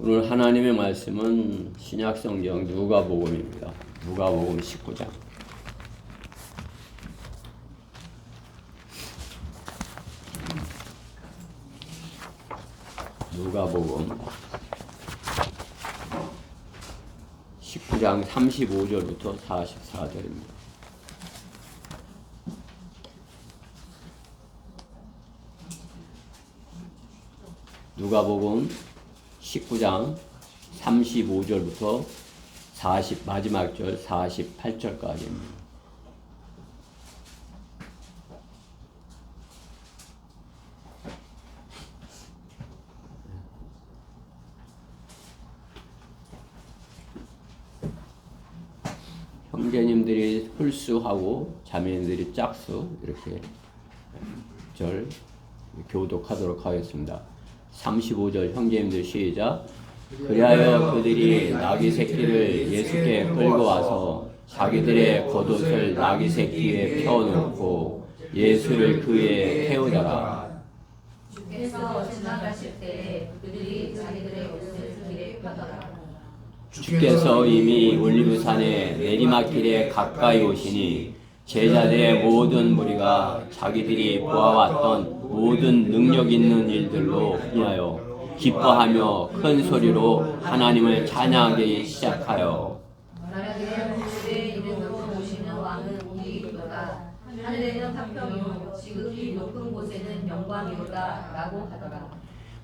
오늘 하나님의 말씀은 신약성경 누가복음입니다. 누가복음 19장. 누가복음 19장 35절부터 44절입니다. 누가복음 19장 35절부터 마지막 절 48절까지입니다. 형제님들이 홀수하고 자매님들이 짝수 이렇게 절 교독하도록 하겠습니다. 35절 형제님들 시작. 그리하여 그들이 나귀 새끼를 예수께 끌고 와서 자기들의 겉옷을 나귀 새끼 위에 펴놓고 예수를 그에 태우더라. 주께서 지나가실 때 그들이 자기들의 옷을 길에 펴더라. 주께서 이미 올리브산의 내리막길에 가까이 오시니 제자들의 모든 무리가 자기들이 보아왔던 모든 능력 있는 일들로 인하여 기뻐하며 큰 소리로 하나님을 찬양하기 시작하여 말하기를 그들의 이름으로 오시는 왕은 우리이로다. 하늘에는 화평이요 지극히 높은 곳에는 영광이로다 라고 하더라.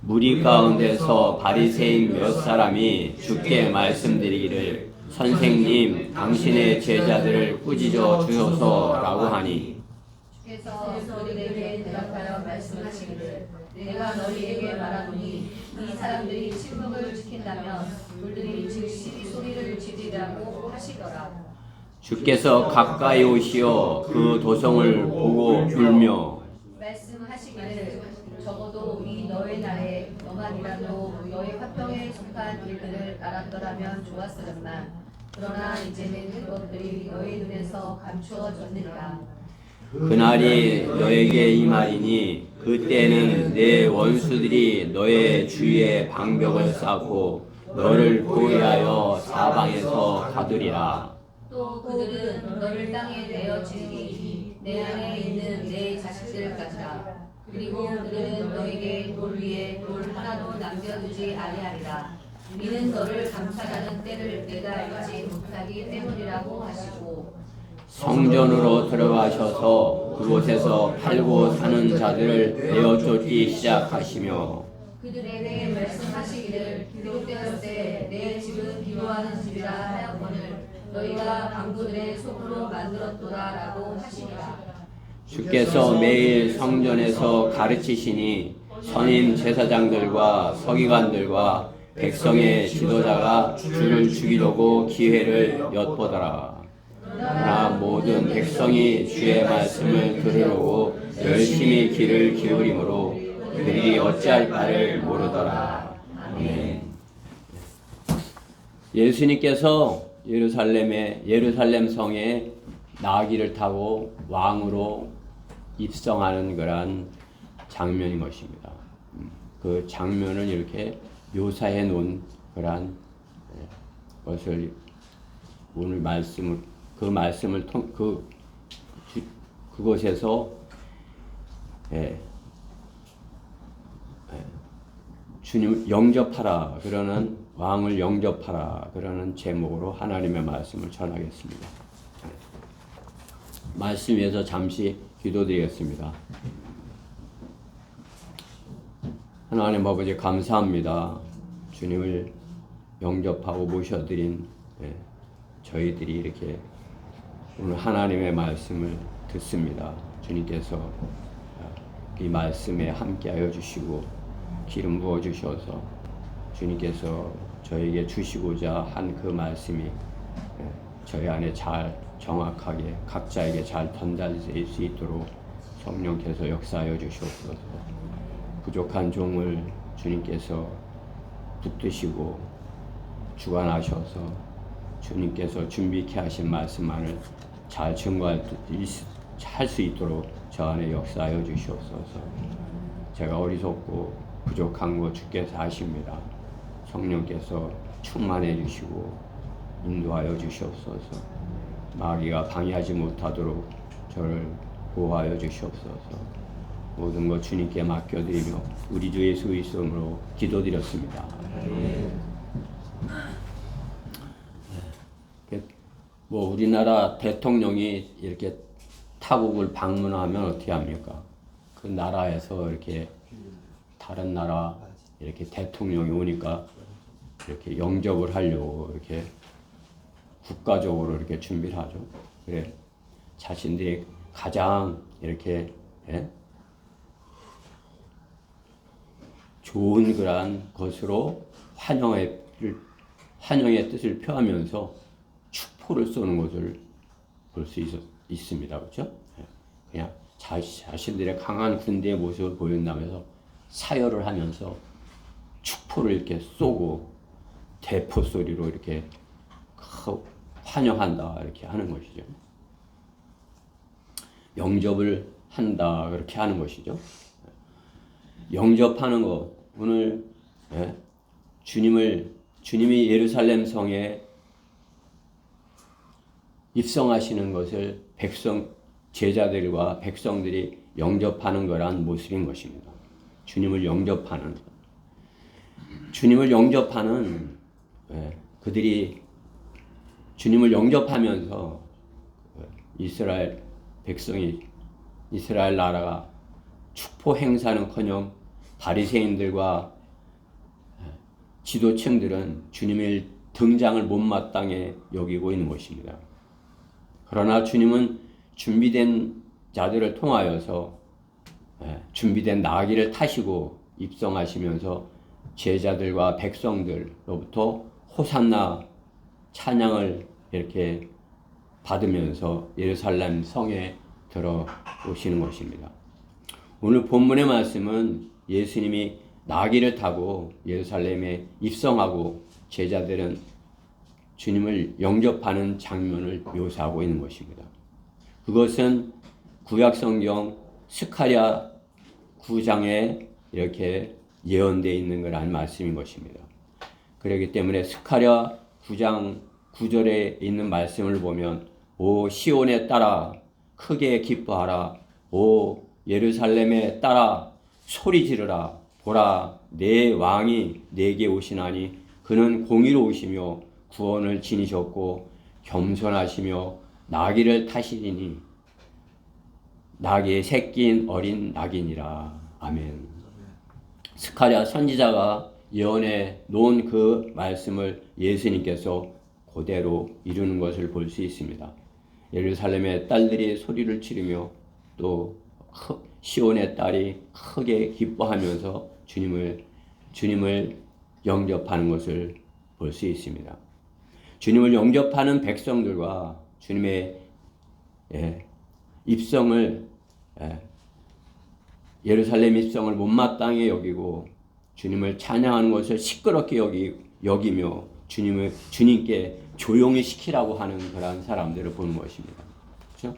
무리 가운데서 바리새인 몇 사람이 주께 말씀드리기를 선생님 당신의 제자들을 꾸짖어 주소서라고 하니 주께서 너희에게 대답하여 말씀하시기를 내가 너희에게 말하노니 이 사람들이 침묵을 지킨다면 돌들이 즉시 소리를 지르라고 하시더라. 주께서 가까이 오시어 그 도성을 보고 울며 말씀하시기를 적어도 이 너의 날에 너만이라도 너의 화평에 속한 일들을 알았더라면 좋았으련만 그러나 이제는 그것들이 너희 눈에서 감추어졌느니라. 그날이 너에게 임하리니 그때는 내 원수들이 너의 주위에 방벽을 쌓고 너를 포위하여 사방에서 가두리라. 또 그들은 너를 땅에 내어 치리니 내 안에 있는 내 자식들까지라. 그리고 그들은 너에게 돌 위에 돌 하나도 남겨두지 아니하리라. 이는 너를 감찰하는 때를 내가 알지 못하기 때문이라고 하시고 성전으로 들어가셔서 그곳에서 팔고 사는 자들을 내어 쫓기 시작하시며 그들에게 말씀하시기를 기록되었을 내 집은 기도하는 집이라 하였거늘 너희가 방구들의 속으로 만들었도다라고 하시니라. 주께서 매일 성전에서 가르치시니 선임 제사장들과 서기관들과 백성의 지도자가 주를 죽이려고 기회를 엿보더라. 그러나 모든 백성이 주의 말씀을 들으려고 열심히 귀를 기울이므로 그들이 어찌할 바를 모르더라. 아멘. 예수님께서 예루살렘 성에 나귀를 타고 왕으로 입성하는 그러한 장면인 것입니다. 그 장면을 이렇게 묘사해 놓은 그러한 것을 오늘 그곳에서 주님 영접하라 그러는 왕을 영접하라 그러는 제목으로 하나님의 말씀을 전하겠습니다. 말씀 위해서 잠시 기도드리겠습니다. 하나님 아버지 감사합니다. 주님을 영접하고 모셔드린 저희들이 이렇게 오늘 하나님의 말씀을 듣습니다. 주님께서 이 말씀에 함께하여 주시고 기름 부어 주셔서 주님께서 저에게 주시고자 한 그 말씀이 저희 안에 잘 정확하게 각자에게 잘 전달될 수 있도록 성령께서 역사하여 주시옵소서. 부족한 종을 주님께서 붙드시고 주관하셔서 주님께서 준비케 하신 말씀만을 잘 증거할 수 있도록 저 안에 역사하여 주시옵소서. 제가 어리석고 부족한 거 주께서 아십니다. 성령께서 충만해 주시고 인도하여 주시옵소서. 마귀가 방해하지 못하도록 저를 보호하여 주시옵소서. 모든 것 주님께 맡겨드리며 우리 주 예수 그리스도 이름으로 기도드렸습니다. 뭐 우리나라 대통령이 이렇게 타국을 방문하면 어떻게 합니까? 그 나라에서 이렇게 다른 나라 이렇게 대통령이 오니까 이렇게 영접을 하려고 이렇게 국가적으로 이렇게 준비를 하죠. 그래 자신들이 가장 이렇게 좋은 그러한 것으로 환영의 뜻을 표하면서 축포를 쏘는 것을 볼 수 있습니다. 그렇죠? 그냥 자신들의 강한 군대의 모습을 보인다면서 사열을 하면서 축포를 이렇게 쏘고 대포 소리로 이렇게 환영한다 이렇게 하는 것이죠. 영접을 한다 그렇게 하는 것이죠. 영접하는 것 오늘 주님이 예루살렘 성에 입성하시는 것을 제자들과 백성들이 영접하는 거란 모습인 것입니다. 주님을 영접하는 그들이 주님을 영접하면서 이스라엘 백성이 이스라엘 나라가 축포 행사는커녕 바리새인들과 지도층들은 주님의 등장을 못마땅해 여기고 있는 것입니다. 그러나 주님은 준비된 자들을 통하여서 준비된 나귀를 타시고 입성하시면서 제자들과 백성들로부터 호산나 찬양을 이렇게 받으면서 예루살렘 성에 들어오시는 것입니다. 오늘 본문의 말씀은 예수님이 나귀를 타고 예루살렘에 입성하고 제자들은 주님을 영접하는 장면을 묘사하고 있는 것입니다. 그것은 구약성경 스가랴 9장에 이렇게 예언되어 있는 거라는 말씀인 것입니다. 그렇기 때문에 스가랴 9장 9절에 있는 말씀을 보면 오 시온에 따라 크게 기뻐하라. 오 예루살렘에 따라 소리 지르라. 보라 내 왕이 내게 오시나니 그는 공의로우시며 구원을 지니셨고 겸손하시며 나귀를 타시리니 나귀의 새끼인 어린 낙이니라. 아멘. 스가랴 선지자가 예언해 놓은 그 말씀을 예수님께서 그대로 이루는 것을 볼 수 있습니다. 예루살렘의 딸들이 소리를 지르며 또 시온의 딸이 크게 기뻐하면서 주님을 영접하는 것을 볼 수 있습니다. 주님을 영접하는 백성들과 주님의 입성을 예루살렘 입성을 못마땅히 여기고 주님을 찬양하는 것을 시끄럽게 여기며 주님께 조용히 시키라고 하는 그런 사람들을 보는 것입니다. 그렇죠?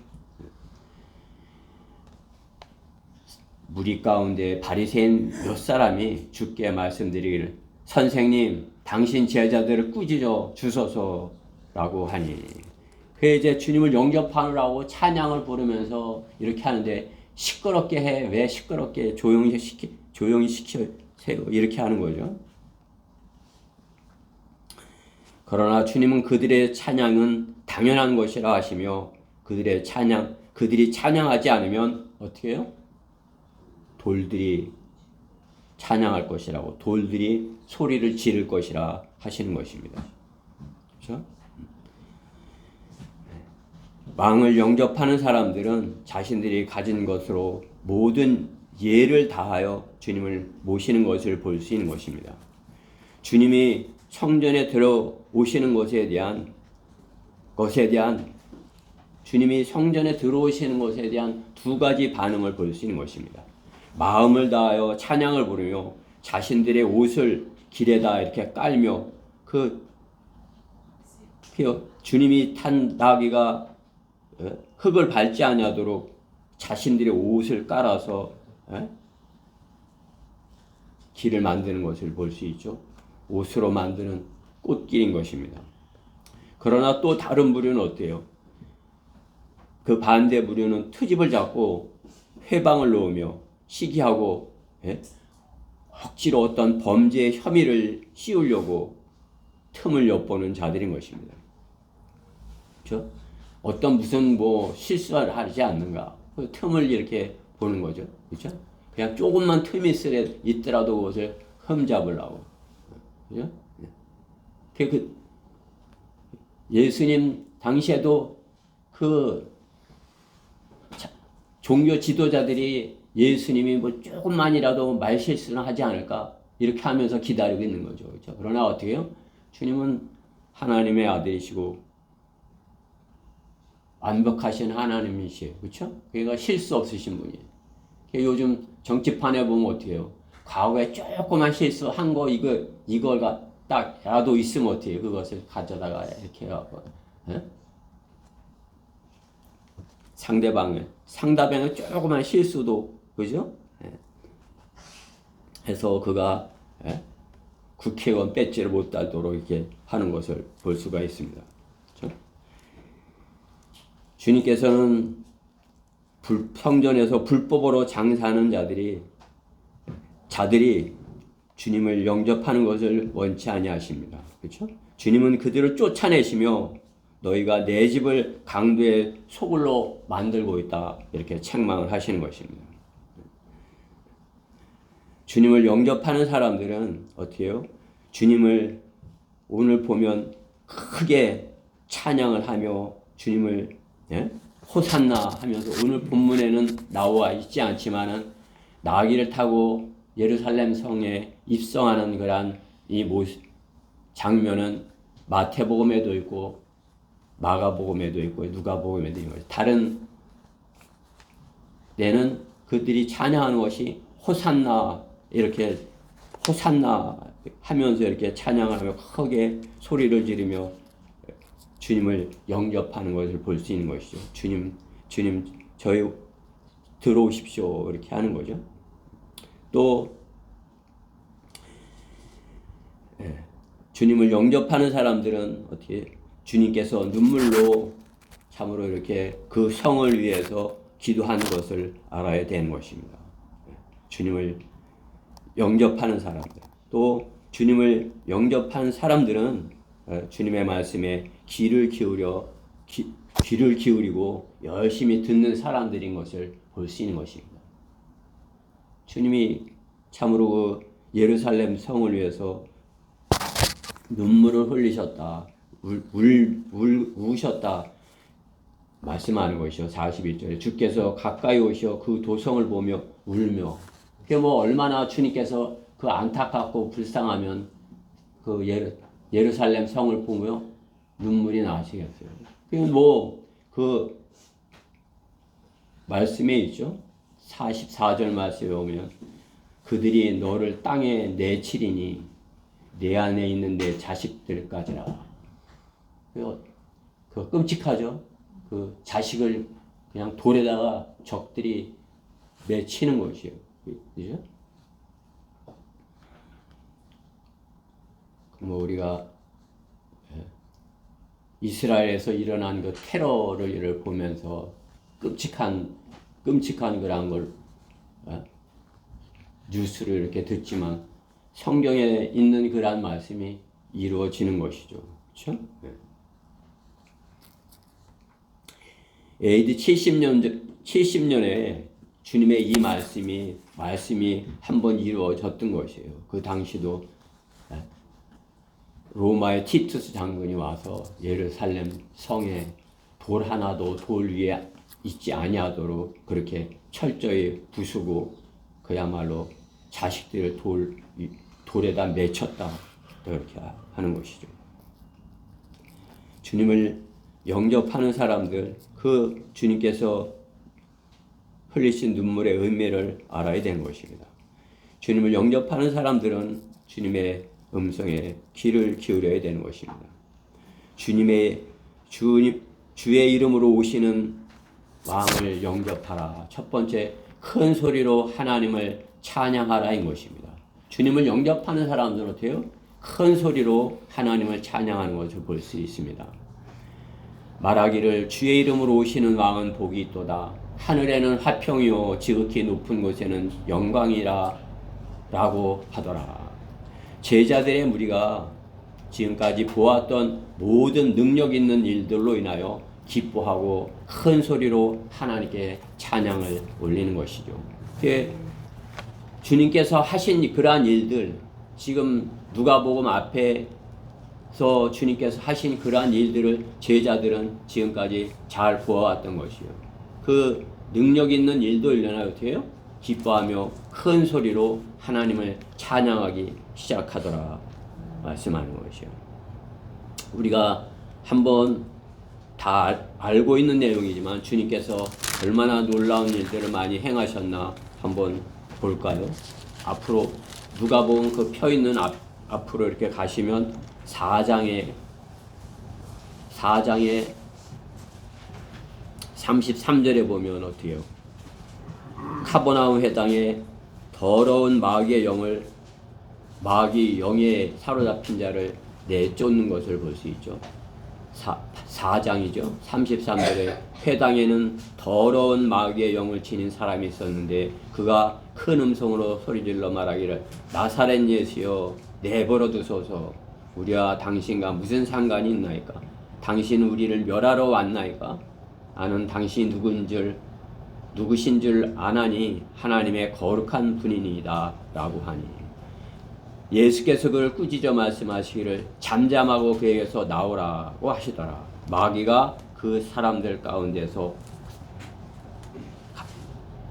무리 가운데 바리새인 몇 사람이 주께 말씀드리기를 선생님 당신 제자들을 꾸짖어 주소서라고 하니 그 이제 주님을 영접하느라고 찬양을 부르면서 이렇게 하는데 시끄럽게 해. 왜 시끄럽게 조용히 시키세요. 이렇게 하는 거죠. 그러나 주님은 그들의 찬양은 당연한 것이라 하시며 그들이 찬양하지 않으면 어떻게 해요? 돌들이 찬양할 것이라고 돌들이 소리를 지를 것이라 하시는 것입니다. 그렇죠? 왕을 영접하는 사람들은 자신들이 가진 것으로 모든 예를 다하여 주님을 모시는 것을 볼 수 있는 것입니다. 주님이 성전에 들어오시는 것에 대한 주님이 성전에 들어오시는 것에 대한 두 가지 반응을 볼 수 있는 것입니다. 마음을 다하여 찬양을 부르며 자신들의 옷을 길에다 이렇게 깔며 주님이 탄 나귀가 흙을 밟지 아니하도록 자신들의 옷을 깔아서 길을 만드는 것을 볼 수 있죠. 옷으로 만드는 꽃길인 것입니다. 그러나 또 다른 부류는 어때요? 그 반대 부류는 트집을 잡고 회방을 놓으며 시기하고, 예? 억지로 어떤 범죄의 혐의를 씌우려고 틈을 엿보는 자들인 것입니다. 그렇죠? 어떤 무슨 뭐 실수를 하지 않는가, 그 틈을 이렇게 보는 거죠. 그렇죠? 그냥 조금만 틈이 있더라도 그것을 흠잡으려고. 그죠? 그 예수님 당시에도 그 종교 지도자들이 예수님이 뭐 조금만이라도 말실수는 하지 않을까 이렇게 하면서 기다리고 있는 거죠. 그렇죠? 그러나 어떻게 해요? 주님은 하나님의 아들이시고 완벽하신 하나님이시에요. 그렇죠? 그러니까 실수 없으신 분이에요. 요즘 정치판에 보면 어떻게 해요? 과거에 조그만 실수한 거 이걸 딱라도 있으면 어떻게 해요? 그것을 가져다가 이렇게 해갖고 상대방의 조그만 실수도 그죠? 해서 그가 국회의원 배지를 못 달도록 이렇게 하는 것을 볼 수가 있습니다. 그렇죠? 주님께서는 성전에서 불법으로 장사하는 자들이 주님을 영접하는 것을 원치 아니하십니다. 그렇죠? 주님은 그들을 쫓아내시며 너희가 내 집을 강도의 소굴로 만들고 있다 이렇게 책망을 하시는 것입니다. 주님을 영접하는 사람들은 어떻게 해요? 주님을 오늘 보면 크게 찬양을 하며 주님을 호산나 하면서 오늘 본문에는 나와 있지 않지만은 나귀를 타고 예루살렘 성에 입성하는 그런 이 장면은 마태복음에도 있고 마가복음에도 있고 누가복음에도 있는 거죠. 다른 데는 그들이 찬양하는 것이 호산나 이렇게 호산나 하면서 이렇게 찬양을 하며 크게 소리를 지르며 주님을 영접하는 것을 볼 수 있는 것이죠. 주님 저희 들어오십시오 이렇게 하는 거죠. 또 주님을 영접하는 사람들은 어떻게 주님께서 눈물로 참으로 이렇게 그 성을 위해서 기도하는 것을 알아야 되는 것입니다. 주님을 영접하는 사람들, 또 주님을 영접한 사람들은 주님의 말씀에 귀를 기울이고 열심히 듣는 사람들인 것을 볼 수 있는 것입니다. 주님이 참으로 그 예루살렘 성을 위해서 눈물을 흘리셨다, 우셨다 말씀하는 것이요. 41절에 주께서 가까이 오셔 그 도성을 보며 울며, 그게 뭐 얼마나 주님께서 그 안타깝고 불쌍하면 그 예루살렘 성을 보며 눈물이 나시겠어요. 그 말씀에 있죠. 44절 말씀에 보면 그들이 너를 땅에 내치리니 내 안에 있는 내 자식들까지라. 그 끔찍하죠. 그 자식을 그냥 돌에다가 적들이 내치는 것이에요. 그죠? 뭐 우리가 이스라엘에서 일어난 그 테러를 보면서 끔찍한 그런 걸 뉴스를 이렇게 듣지만 성경에 있는 그런 말씀이 이루어지는 것이죠. 그렇죠? AD 70년에 주님의 이 말씀이 한번 이루어졌던 것이에요. 그 당시도 로마의 티투스 장군이 와서 예루살렘 성에 돌 하나도 돌 위에 있지 아니하도록 그렇게 철저히 부수고 그야말로 자식들을 돌에다 맺혔다 그렇게 하는 것이죠. 주님을 영접하는 사람들, 그 주님께서 흘리신 눈물의 의미를 알아야 되는 것입니다. 주님을 영접하는 사람들은 주님의 음성에 귀를 기울여야 되는 것입니다. 주의 이름으로 오시는 왕을 영접하라. 첫 번째, 큰 소리로 하나님을 찬양하라인 것입니다. 주님을 영접하는 사람들은 어때요? 큰 소리로 하나님을 찬양하는 것을 볼 수 있습니다. 말하기를 주의 이름으로 오시는 왕은 복이 있도다. 하늘에는 화평이요 지극히 높은 곳에는 영광이라 라고 하더라. 제자들의 무리가 지금까지 보았던 모든 능력 있는 일들로 인하여 기뻐하고 큰 소리로 하나님께 찬양을 올리는 것이죠. 주님께서 하신 그러한 일들, 지금 누가복음 앞에서 주님께서 하신 그러한 일들을 제자들은 지금까지 잘 보아왔던 것이요. 그 능력 있는 일도 일어나요. 어떻게 해요? 기뻐하며 큰 소리로 하나님을 찬양하기 시작하더라 말씀하는 것이요. 우리가 한번 다 알고 있는 내용이지만 주님께서 얼마나 놀라운 일들을 많이 행하셨나 한번 볼까요? 앞으로 누가복음 그 펴 있는 앞으로 이렇게 가시면 4장에 33절에 보면 어떻게 해요? 카버나움 회당에 더러운 마귀의 영에 사로잡힌 자를 내쫓는 것을 볼 수 있죠. 4장이죠. 33절에 회당에는 더러운 마귀의 영을 지닌 사람이 있었는데 그가 큰 음성으로 소리질러 말하기를 나사렛 예수여 내버려 두소서. 우리와 당신과 무슨 상관이 있나이까? 당신은 우리를 멸하러 왔나이까? 나는 당신이 누구신 줄 아나니 하나님의 거룩한 분이니이다 라고 하니 예수께서 그를 꾸짖어 말씀하시기를 잠잠하고 그에게서 나오라고 하시더라. 마귀가 그 사람들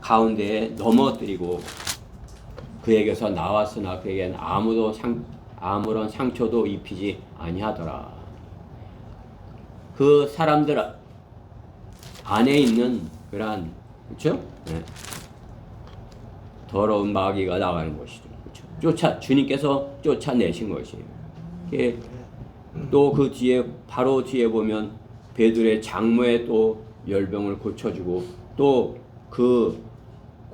가운데에 넘어뜨리고 그에게서 나왔으나 그에게는 아무런 상처도 입히지 아니하더라. 그 사람들 안에 있는 그러한 그렇죠? 네. 더러운 마귀가 나가는 것이죠. 그렇죠? 주님께서 쫓아내신 것이에요. 또 그 뒤에 바로 뒤에 보면 베드로의 장모의 또 열병을 고쳐주고 또 그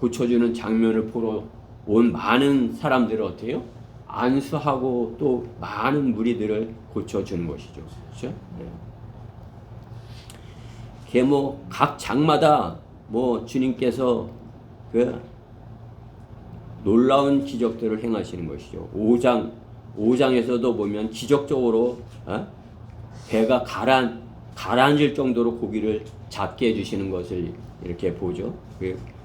고쳐주는 장면을 보러 온 많은 사람들을 어떻게 해요? 안수하고 또 많은 무리들을 고쳐주는 것이죠. 그렇죠? 네. 각 장마다 주님께서 그 놀라운 기적들을 행하시는 것이죠. 5장에서도 보면 기적적으로 배가 가라앉을 정도로 고기를 잡게 해주시는 것을 이렇게 보죠.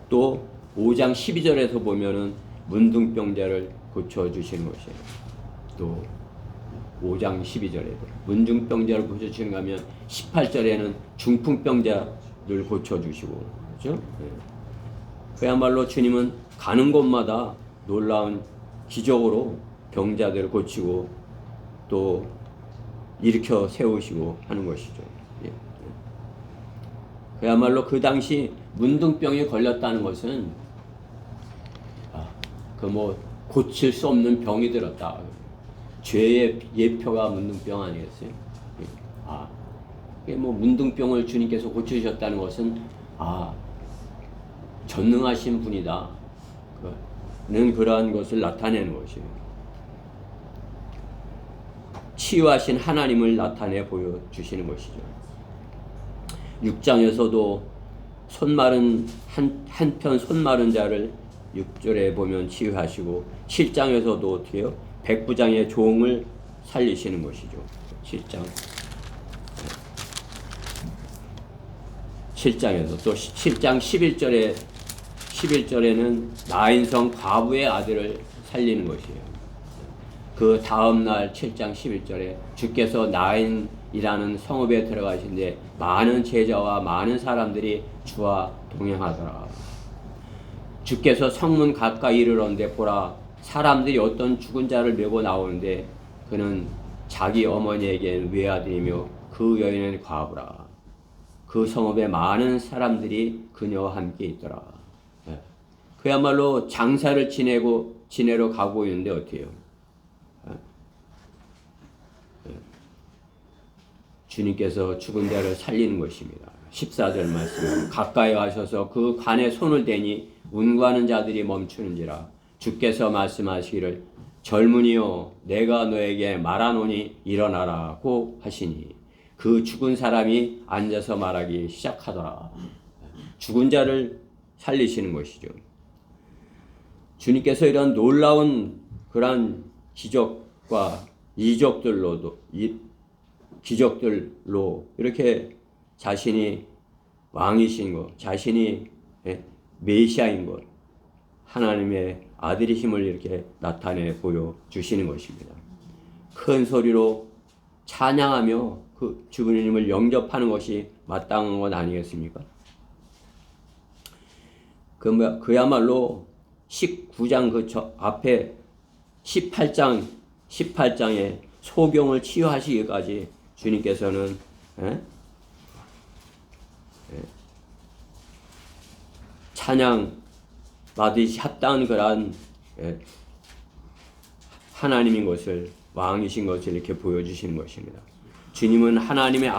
또 5장 12절에서 보면은 문둥병자를 고쳐주시는 것이에요. 또 5장 12절에도 문둥병자를 고쳐주시는 거면 18절에는 중풍병자를 고쳐주시고 그렇죠? 그야말로 주님은 가는 곳마다 놀라운 기적으로 병자들을 고치고 또 일으켜 세우시고 하는 것이죠. 그야말로 그 당시 문둥병에 걸렸다는 것은 고칠 수 없는 병이 들었다. 죄의 예표가 문둥병 아니겠어요? 문둥병을 주님께서 고치셨다는 것은 전능하신 분이다. 는 그러한 것을 나타내는 것이에요. 치유하신 하나님을 나타내 보여주시는 것이죠. 6장에서도 한편 손마른 자를 6절에 보면 치유하시고 7장에서도 어떻게 해요? 백부장의 종을 살리시는 것이죠. 7장에서 또 7장 11절에는 나인성 과부의 아들을 살리는 것이에요. 그 다음 날 7장 11절에 주께서 나인이라는 성읍에 들어가신데 많은 제자와 많은 사람들이 주와 동행하더라. 주께서 성문 가까이 이르렀는데 보라 사람들이 어떤 죽은 자를 메고 나오는데 그는 자기 어머니에겐 외아들이며 그 여인은 과부라. 그 성읍에 많은 사람들이 그녀와 함께 있더라. 그야말로 장사를 지내러 가고 있는데 어떻게 해요? 주님께서 죽은 자를 살리는 것입니다. 14절 말씀 가까이 가셔서 그 간에 손을 대니 운구하는 자들이 멈추는지라 주께서 말씀하시기를 젊은이여 내가 너에게 말하노니 일어나라고 하시니 그 죽은 사람이 앉아서 말하기 시작하더라. 죽은 자를 살리시는 것이죠. 주님께서 이런 놀라운 그러한 기적과 기적들로 이렇게 자신이 왕이신 것, 자신이 메시아인 것, 하나님의 아들이심을 이렇게 나타내 보여주시는 것입니다. 큰 소리로 찬양하며 그 주님을 영접하는 것이 마땅한 것 아니겠습니까? 그야말로 19장 그 앞에 18장에 소경을 치유하시기까지 주님께서는 찬양 받으시 합당한 그러한 하나님인 것을, 왕이신 것을 이렇게 보여주시는 것입니다. 주님은 하나님의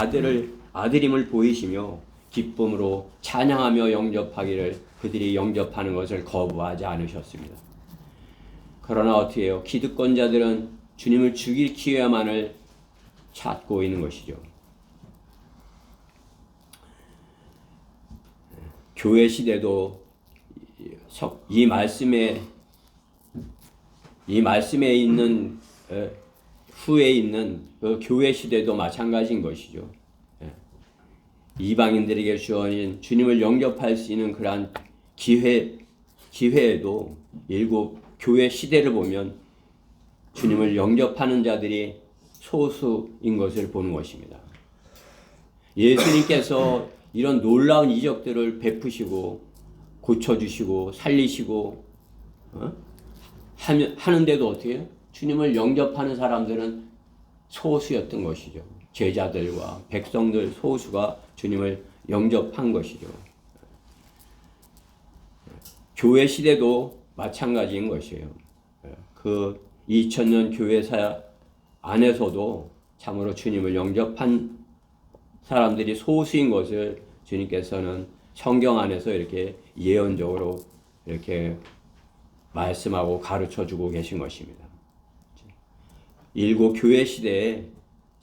아들임을 보이시며 기쁨으로 찬양하며 영접하기를 그들이 영접하는 것을 거부하지 않으셨습니다. 그러나 어떻게 해요? 기득권자들은 주님을 죽일 기회만을 찾고 있는 것이죠. 교회 시대도 이 말씀에 있는 후에 있는 그 교회 시대도 마찬가지인 것이죠. 이방인들에게 주어진 주님을 영접할 수 있는 그러한 기회에도 일곱 교회 시대를 보면 주님을 영접하는 자들이 소수인 것을 보는 것입니다. 예수님께서 이런 놀라운 이적들을 베푸시고 고쳐주시고 살리시고 하는데도 어떻게 해요? 주님을 영접하는 사람들은 소수였던 것이죠. 제자들과 백성들 소수가 주님을 영접한 것이죠. 교회 시대도 마찬가지인 것이에요. 그 2000년 교회사 안에서도 참으로 주님을 영접한 사람들이 소수인 것을 주님께서는 성경 안에서 이렇게 예언적으로 이렇게 말씀하고 가르쳐주고 계신 것입니다. 일곱 교회 시대에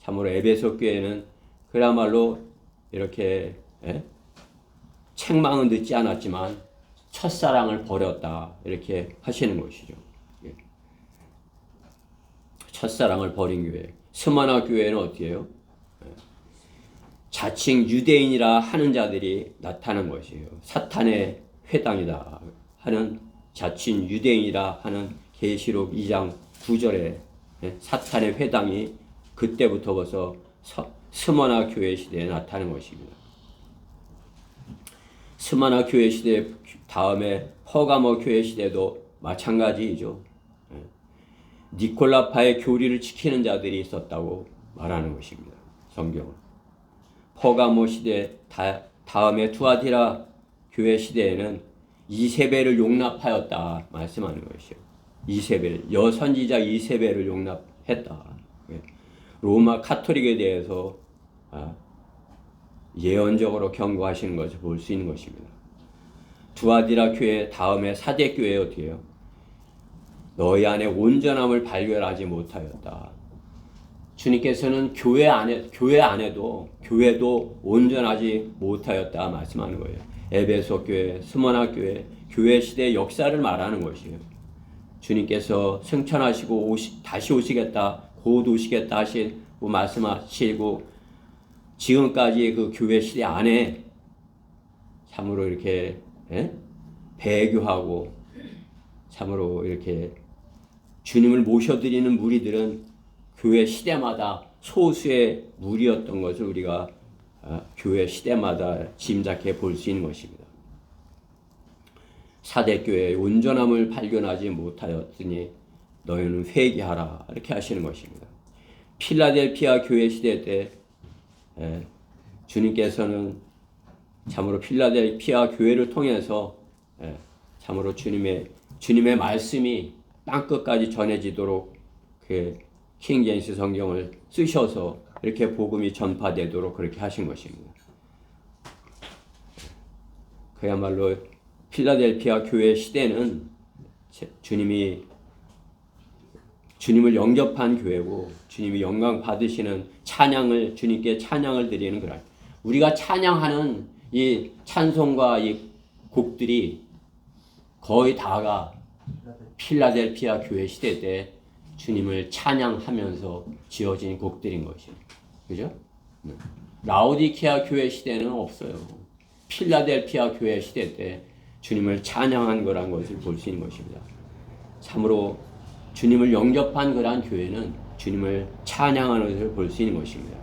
참으로 에베소 교회는 그야말로 이렇게 책망은 듣지 않았지만 첫사랑을 버렸다 이렇게 하시는 것이죠. 첫사랑을 버린 교회. 스마나 교회는 어떻게 해요? 자칭 유대인이라 하는 자들이 나타난 것이에요. 사탄의 회당이다 하는 자칭 유대인이라 하는 계시록 2장 9절에 사탄의 회당이 그때부터 벌써 스마나 교회 시대에 나타난 것입니다. 스마나 교회 시대 다음에 퍼가모 교회 시대도 마찬가지이죠. 니콜라파의 교리를 지키는 자들이 있었다고 말하는 것입니다. 성경은. 퍼가모 시대 다음에 투아디라 교회 시대에는 이세벨을 용납하였다 말씀하는 것이요. 이세벨, 여선지자 이세벨을 용납했다. 로마 카톨릭에 대해서 예언적으로 경고하시는 것을 볼 수 있는 것입니다. 투아디라 교회 다음에 사대 교회 어떻게 해요? 너희 안에 온전함을 발견하지 못하였다. 주님께서는 교회도 온전하지 못하였다 말씀하는 거예요. 에베소 교회, 스모나 교회 시대의 역사를 말하는 것이에요. 주님께서 승천하시고 다시 오시겠다, 곧 오시겠다 하시고 말씀하시고 지금까지 그 교회 시대 안에 참으로 이렇게 배교하고 참으로 이렇게 주님을 모셔드리는 무리들은 교회 시대마다 소수의 무리였던 것을 우리가 교회 시대마다 짐작해 볼 수 있는 것입니다. 사대교회의 온전함을 발견하지 못하였으니 너희는 회개하라 이렇게 하시는 것입니다. 필라델피아 교회 시대 때 주님께서는 참으로 필라델피아 교회를 통해서 참으로 주님의 말씀이 땅끝까지 전해지도록 그 킹제임스 성경을 쓰셔서 이렇게 복음이 전파되도록 그렇게 하신 것입니다. 그야말로 필라델피아 교회 시대는 주님이 주님을 영접한 교회고 주님이 영광 받으시는 찬양을 주님께 찬양을 드리는 거라. 우리가 찬양하는 이 찬송과 이 곡들이 거의 다가 필라델피아 교회 시대 때 주님을 찬양하면서 지어진 곡들인 것이에요. 그죠? 라오디케아 교회 시대는 없어요. 필라델피아 교회 시대 때 주님을 찬양한 거란 것을 볼 수 있는 것입니다. 참으로 주님을 영접한 그러한 교회는 주님을 찬양하는 것을 볼 수 있는 것입니다.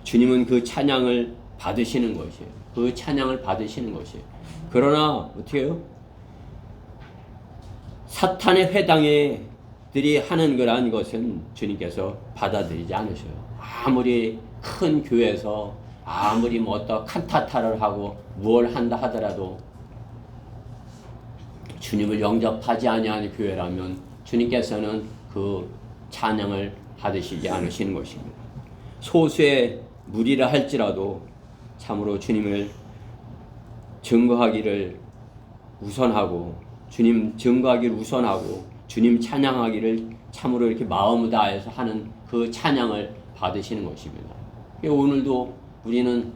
주님은 그 찬양을 받으시는 것이에요. 그 찬양을 받으시는 것이에요. 그러나 어떻게 해요? 사탄의 회당들이 하는 그러한 것은 주님께서 받아들이지 않으셔요. 아무리 큰 교회에서 아무리 뭐 어떤 칸타타를 하고 뭘 한다 하더라도 주님을 영접하지 아니하는 교회라면 주님께서는 그 찬양을 받으시지 않으시는 것입니다. 소수의 무리라 할지라도 참으로 주님을 증거하기를 우선하고 주님 증거하기를 우선하고 주님 찬양하기를 참으로 이렇게 마음을 다해서 하는 그 찬양을 받으시는 것입니다. 오늘도 우리는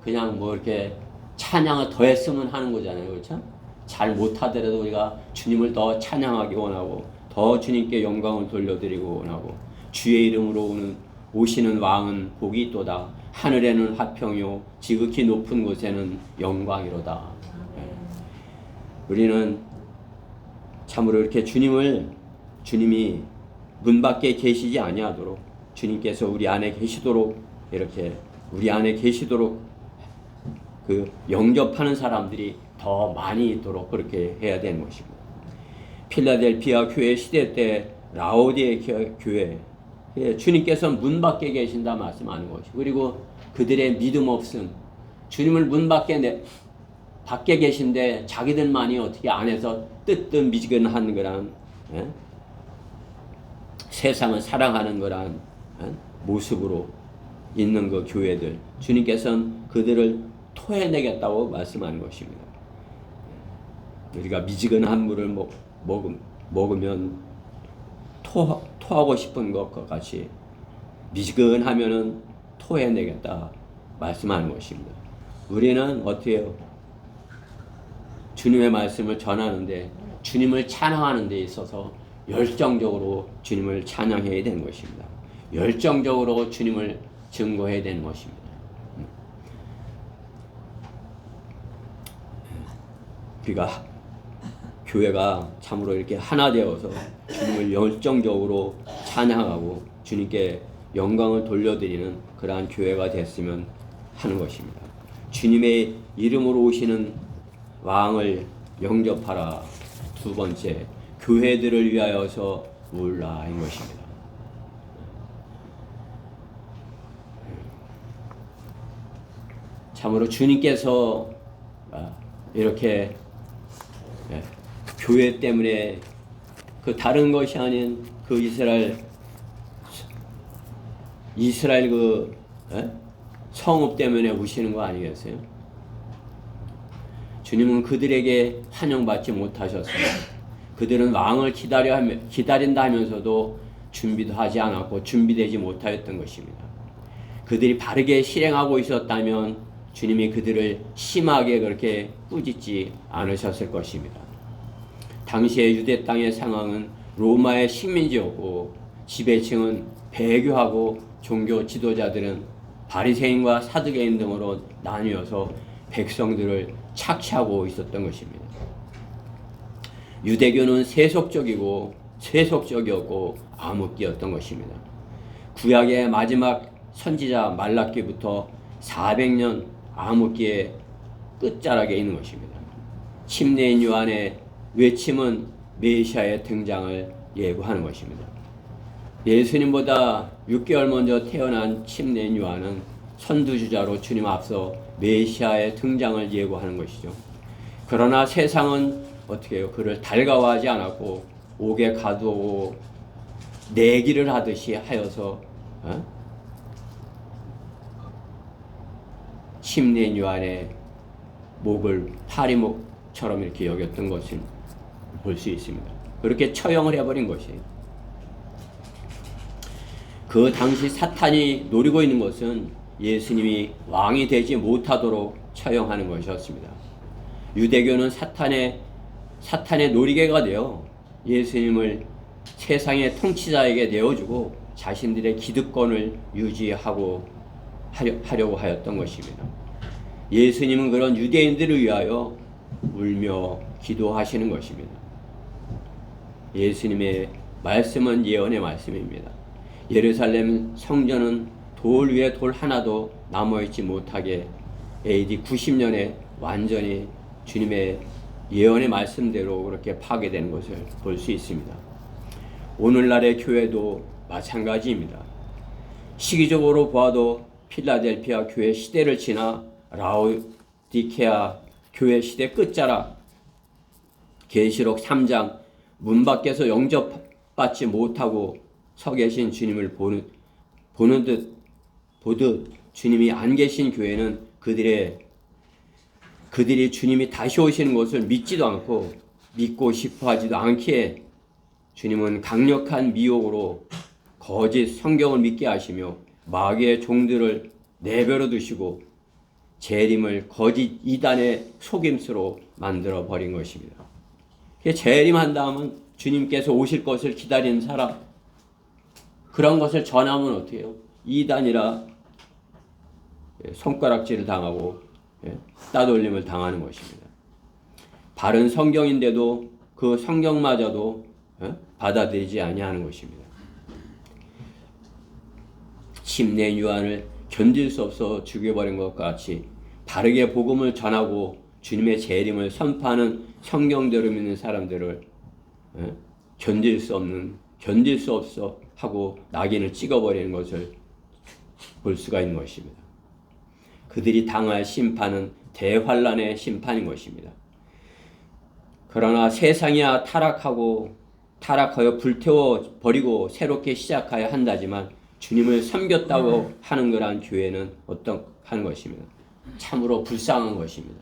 그냥 뭐 이렇게 찬양을 더 했으면 하는 거잖아요. 그렇죠? 잘 못하더라도 우리가 주님을 더 찬양하기 원하고 더 주님께 영광을 돌려드리고 원하고 주의 이름으로 오시는 왕은 복이 있도다. 하늘에는 화평이요 지극히 높은 곳에는 영광이로다. 우리는 참으로 이렇게 주님이 문 밖에 계시지 아니하도록 주님께서 우리 안에 계시도록 이렇게 우리 안에 계시도록 그 영접하는 사람들이 더 많이 있도록 그렇게 해야 되는 것입니다. 필라델피아 교회 시대 때 라오디게아 교회 주님께서 문 밖에 계신다 말씀하는 것이고 그리고 그들의 믿음 없음 주님을 문 밖에 계신데 자기들만이 어떻게 안에서 뜨뜻미지근한 거란 세상을 사랑하는 거란 모습으로 있는 그 교회들 주님께서는 그들을 토해내겠다고 말씀하는 것입니다. 우리가 미지근한 물을 먹으면 토하고 싶은 것과 같이 미지근하면은 토해내겠다 말씀하는 것입니다. 우리는 어떻게 해요? 주님의 말씀을 전하는데 주님을 찬양하는 데 있어서 열정적으로 주님을 찬양해야 되는 것입니다. 열정적으로 주님을 증거해야 되는 것입니다. 우리가 교회가 참으로 이렇게 하나 되어서 주님을 열정적으로 찬양하고 주님께 영광을 돌려드리는 그러한 교회가 됐으면 하는 것입니다. 주님의 이름으로 오시는 왕을 영접하라. 두 번째, 교회들을 위하여서 울라인 것입니다. 참으로 주님께서 이렇게 교회 때문에 그 다른 것이 아닌 그 이스라엘 그 성읍 때문에 우시는 거 아니겠어요? 주님은 그들에게 환영받지 못하셨습니다. 그들은 왕을 기다린다 하면서도 준비도 하지 않았고 준비되지 못하였던 것입니다. 그들이 바르게 실행하고 있었다면 주님이 그들을 심하게 그렇게 꾸짖지 않으셨을 것입니다. 당시의 유대 땅의 상황은 로마의 식민지였고 지배층은 배교하고 종교 지도자들은 바리새인과 사두개인 등으로 나뉘어서 백성들을 착취하고 있었던 것입니다. 유대교는 세속적이었고 암흑기였던 것입니다. 구약의 마지막 선지자 말라기부터 400년 암흑기의 끝자락에 있는 것입니다. 침례인 요한의 외침은 메시아의 등장을 예고하는 것입니다. 예수님보다 6개월 먼저 태어난 침례인 요한은 선두주자로 주님 앞서 메시아의 등장을 예고하는 것이죠. 그러나 세상은 어떻게 해요? 그를 달가워하지 않았고 옥에 가두고 내기를 하듯이 하여서 침례인 요한의 목을 파리목처럼 이렇게 여겼던 것을 볼 수 있습니다. 그렇게 처형을 해버린 것이에요. 그 당시 사탄이 노리고 있는 것은 예수님이 왕이 되지 못하도록 처형하는 것이었습니다. 유대교는 사탄의 놀이개가 되어 예수님을 세상의 통치자에게 내어주고 자신들의 기득권을 유지하고 하려고 하였던 것입니다. 예수님은 그런 유대인들을 위하여 울며 기도하시는 것입니다. 예수님의 말씀은 예언의 말씀입니다. 예루살렘 성전은 돌 위에 돌 하나도 남아있지 못하게 AD 90년에 완전히 주님의 예언의 말씀대로 그렇게 파괴되는 것을 볼 수 있습니다. 오늘날의 교회도 마찬가지입니다. 시기적으로 보아도 필라델피아 교회 시대를 지나 라오디케아 교회 시대 끝자락 계시록 3장 문 밖에서 영접받지 못하고 서 계신 주님을 보듯 주님이 안 계신 교회는 그들이 주님이 다시 오시는 것을 믿지도 않고 믿고 싶어 하지도 않기에 주님은 강력한 미혹으로 거짓 성경을 믿게 하시며 마귀의 종들을 내버려 두시고 재림을 거짓 이단의 속임수로 만들어 버린 것입니다. 재림한 다음은 주님께서 오실 것을 기다리는 사람, 그런 것을 전하면 어떻게 해요? 이단이라 손가락질을 당하고 따돌림을 당하는 것입니다. 바른 성경인데도 그 성경마저도 받아들이지 아니하는 것입니다. 심내 유한을 견딜 수 없어 죽여버린 것과 같이 바르게 복음을 전하고 주님의 재림을 선포하는 성경대로 믿는 사람들을 견딜 수 없어 하고 낙인을 찍어버리는 것을 볼 수가 있는 것입니다. 그들이 당할 심판은 대환란의 심판인 것입니다. 그러나 세상이야 타락하여 불태워 버리고 새롭게 시작하여 한다지만 주님을 섬겼다고 하는 그러한 교회는 어떡한 것입니다. 참으로 불쌍한 것입니다.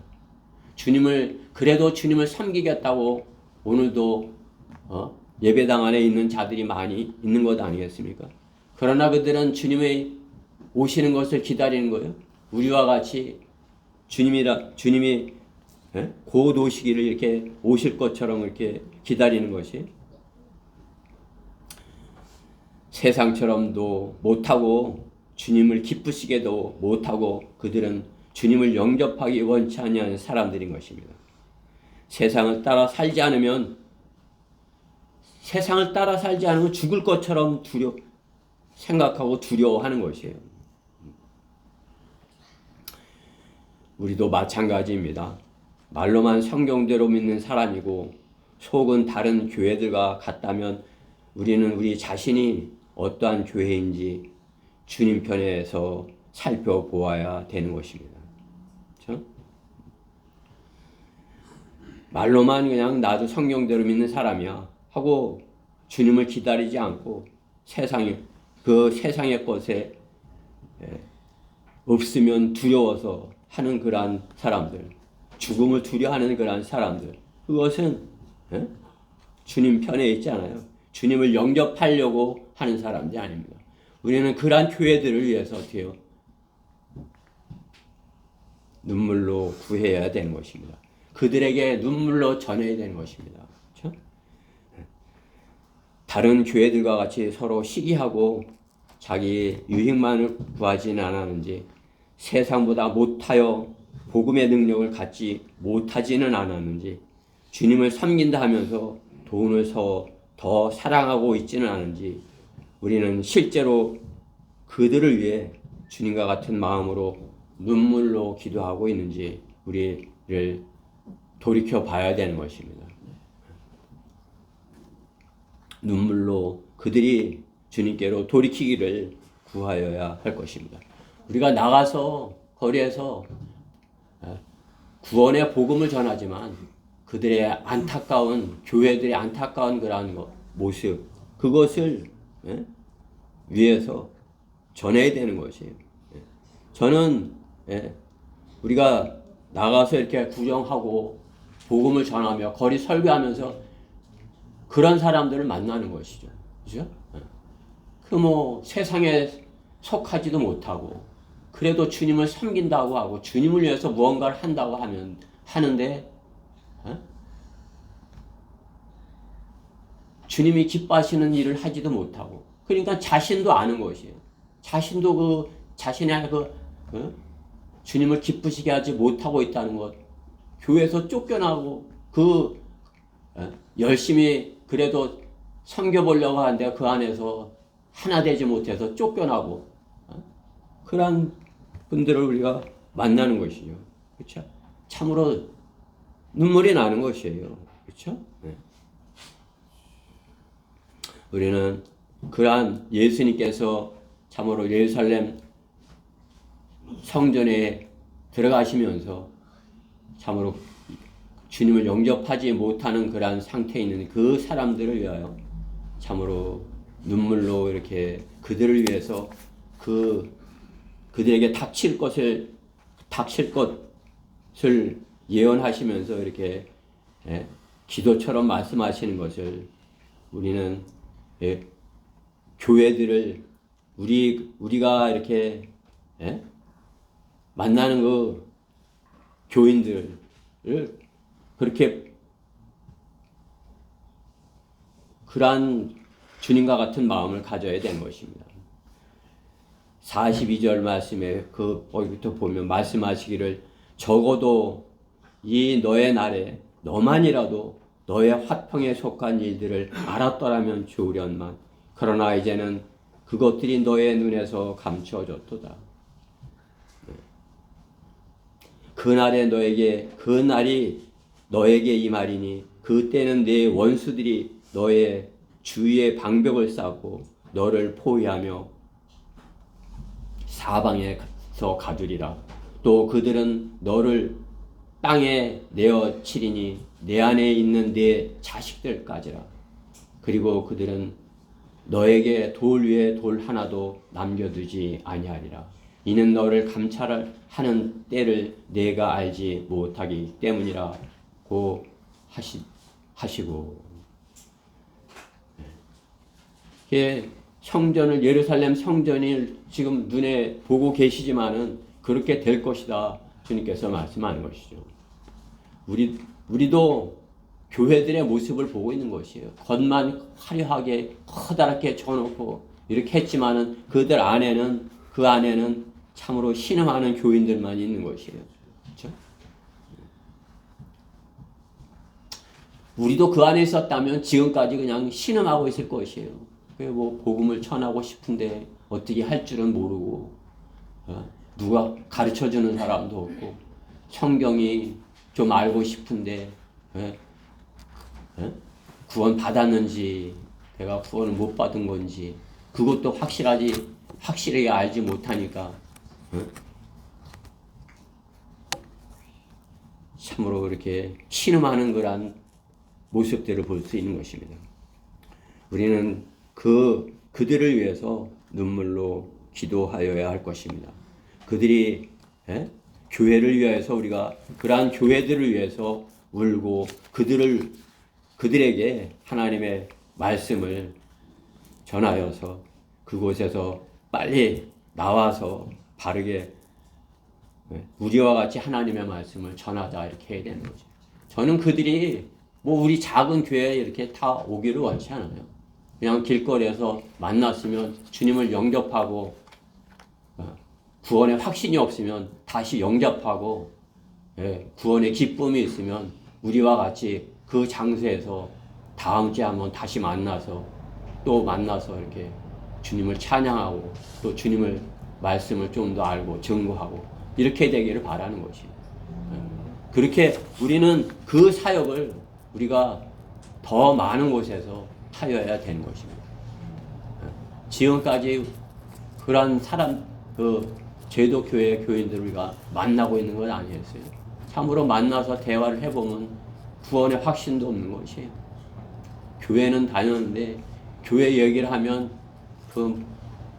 그래도 주님을 섬기겠다고 오늘도 예배당 안에 있는 자들이 많이 있는 것 아니겠습니까? 그러나 그들은 주님의 오시는 것을 기다리는 거예요. 우리와 같이 주님이 곧 오시기를 이렇게 오실 것처럼 이렇게 기다리는 것이 세상처럼도 못하고 주님을 기쁘시게도 못하고 그들은 주님을 영접하기 원치 않는 사람들인 것입니다. 세상을 따라 살지 않으면 죽을 것처럼 생각하고 두려워하는 것이에요. 우리도 마찬가지입니다. 말로만 성경대로 믿는 사람이고 속은 다른 교회들과 같다면 우리는 우리 자신이 어떠한 교회인지 주님 편에서 살펴보아야 되는 것입니다. 그렇죠? 말로만 그냥 나도 성경대로 믿는 사람이야 하고 주님을 기다리지 않고 그 세상의 것에 없으면 두려워서 하는 그러한 사람들, 죽음을 두려워하는 그러한 사람들, 그것은 주님 편에 있지 않아요. 주님을 영접하려고 하는 사람들이 아닙니다. 우리는 그러한 교회들을 위해서 어떻게 해요? 눈물로 구해야 되는 것입니다. 그들에게 눈물로 전해야 되는 것입니다. 그렇죠? 다른 교회들과 같이 서로 시기하고 자기 유익만을 구하지는 않았는지 세상보다 못하여 복음의 능력을 갖지 못하지는 않았는지 주님을 섬긴다 하면서 돈을 더 사랑하고 있지는 않은지 우리는 실제로 그들을 위해 주님과 같은 마음으로 눈물로 기도하고 있는지 우리를 돌이켜 봐야 되는 것입니다. 눈물로 그들이 주님께로 돌이키기를 구하여야 할 것입니다. 우리가 나가서 거리에서 구원의 복음을 전하지만 그들의 안타까운 교회들의 안타까운 그러한 모습 그것을 위해서 전해야 되는 것이에요. 저는 우리가 나가서 이렇게 구경하고 복음을 전하며 거리 설교하면서 그런 사람들을 만나는 것이죠. 그죠? 그 뭐 세상에 속하지도 못하고 그래도 주님을 섬긴다고 하고 주님을 위해서 무언가를 한다고 하는데 주님이 기뻐하시는 일을 하지도 못하고 그러니까 자신도 아는 것이에요. 자신도 그 자신의 주님을 기쁘시게 하지 못하고 있다는 것, 교회에서 쫓겨나고 열심히 그래도 섬겨보려고 하는데 그 안에서 하나 되지 못해서 쫓겨나고 그런 분들을 우리가 만나는 것이죠. 그렇죠? 참으로 눈물이 나는 것이에요. 그렇죠? 네. 우리는 그러한 예수님께서 참으로 예루살렘 성전에 들어가시면서 참으로 주님을 영접하지 못하는 그러한 상태에 있는 그 사람들을 위하여 참으로 눈물로 이렇게 그들을 위해서 그들에게 닥칠 것을 예언하시면서 이렇게 기도처럼 말씀하시는 것을 우리는 교회들을 우리가 이렇게 만나는 그 교인들을 그렇게 그러한 주님과 같은 마음을 가져야 되는 것입니다. 42절 말씀에 거기부터 보면 말씀하시기를 적어도 이 너의 날에 너만이라도 너의 화평에 속한 일들을 알았더라면 좋으련만 그러나 이제는 그것들이 너의 눈에서 감추어졌도다. 그 날이 너에게 이 말이니 그때는 네 원수들이 너의 주위에 방벽을 쌓고 너를 포위하며 사방에서 가두리라. 또 그들은 너를 땅에 내어 치리니 내 안에 있는 네 자식들까지라. 그리고 그들은 너에게 돌 위에 돌 하나도 남겨두지 아니하리라. 이는 너를 감찰하는 때를 내가 알지 못하기 때문이라고 하시고 성전을 예루살렘 성전을 지금 눈에 보고 계시지만은 그렇게 될 것이다 주님께서 말씀하는 것이죠. 우리도 교회들의 모습을 보고 있는 것이에요. 겉만 화려하게 커다랗게 쳐놓고 이렇게 했지만은 그 안에는 참으로 신음하는 교인들만 있는 것이에요. 그렇죠? 우리도 그 안에 있었다면 지금까지 그냥 신음하고 있을 것이에요. 뭐 복음을 전하고 싶은데 어떻게 할 줄은 모르고 누가 가르쳐주는 사람도 없고 성경이 좀 알고 싶은데 구원 받았는지 내가 구원을 못 받은 건지 그것도 확실하게 알지 못하니까 참으로 이렇게 신음하는 그런 모습들을 볼 수 있는 것입니다. 우리는 그들을 위해서 눈물로 기도하여야 할 것입니다. 그들이 교회를 위해서 우리가 그러한 교회들을 위해서 울고 그들에게 하나님의 말씀을 전하여서 그곳에서 빨리 나와서 바르게 우리와 같이 하나님의 말씀을 전하자 이렇게 해야 되는 거죠. 저는 그들이 뭐 우리 작은 교회에 이렇게 다 오기를 원치 않아요. 그냥 길거리에서 만났으면 주님을 영접하고 구원의 확신이 없으면 다시 영접하고 구원의 기쁨이 있으면 우리와 같이 그 장소에서 다음 주에 한번 다시 만나서 이렇게 주님을 찬양하고 또 주님을 말씀을 좀 더 알고 증거하고 이렇게 되기를 바라는 것이에요. 그렇게 우리는 그 사역을 우리가 더 많은 곳에서 하여야 되는 것입니다. 지금까지 그런 제도 교회 교인들을 우리가 만나고 있는 건 아니었어요. 참으로 만나서 대화를 해보면 구원의 확신도 없는 것이에요. 교회는 다녔는데 교회 얘기를 하면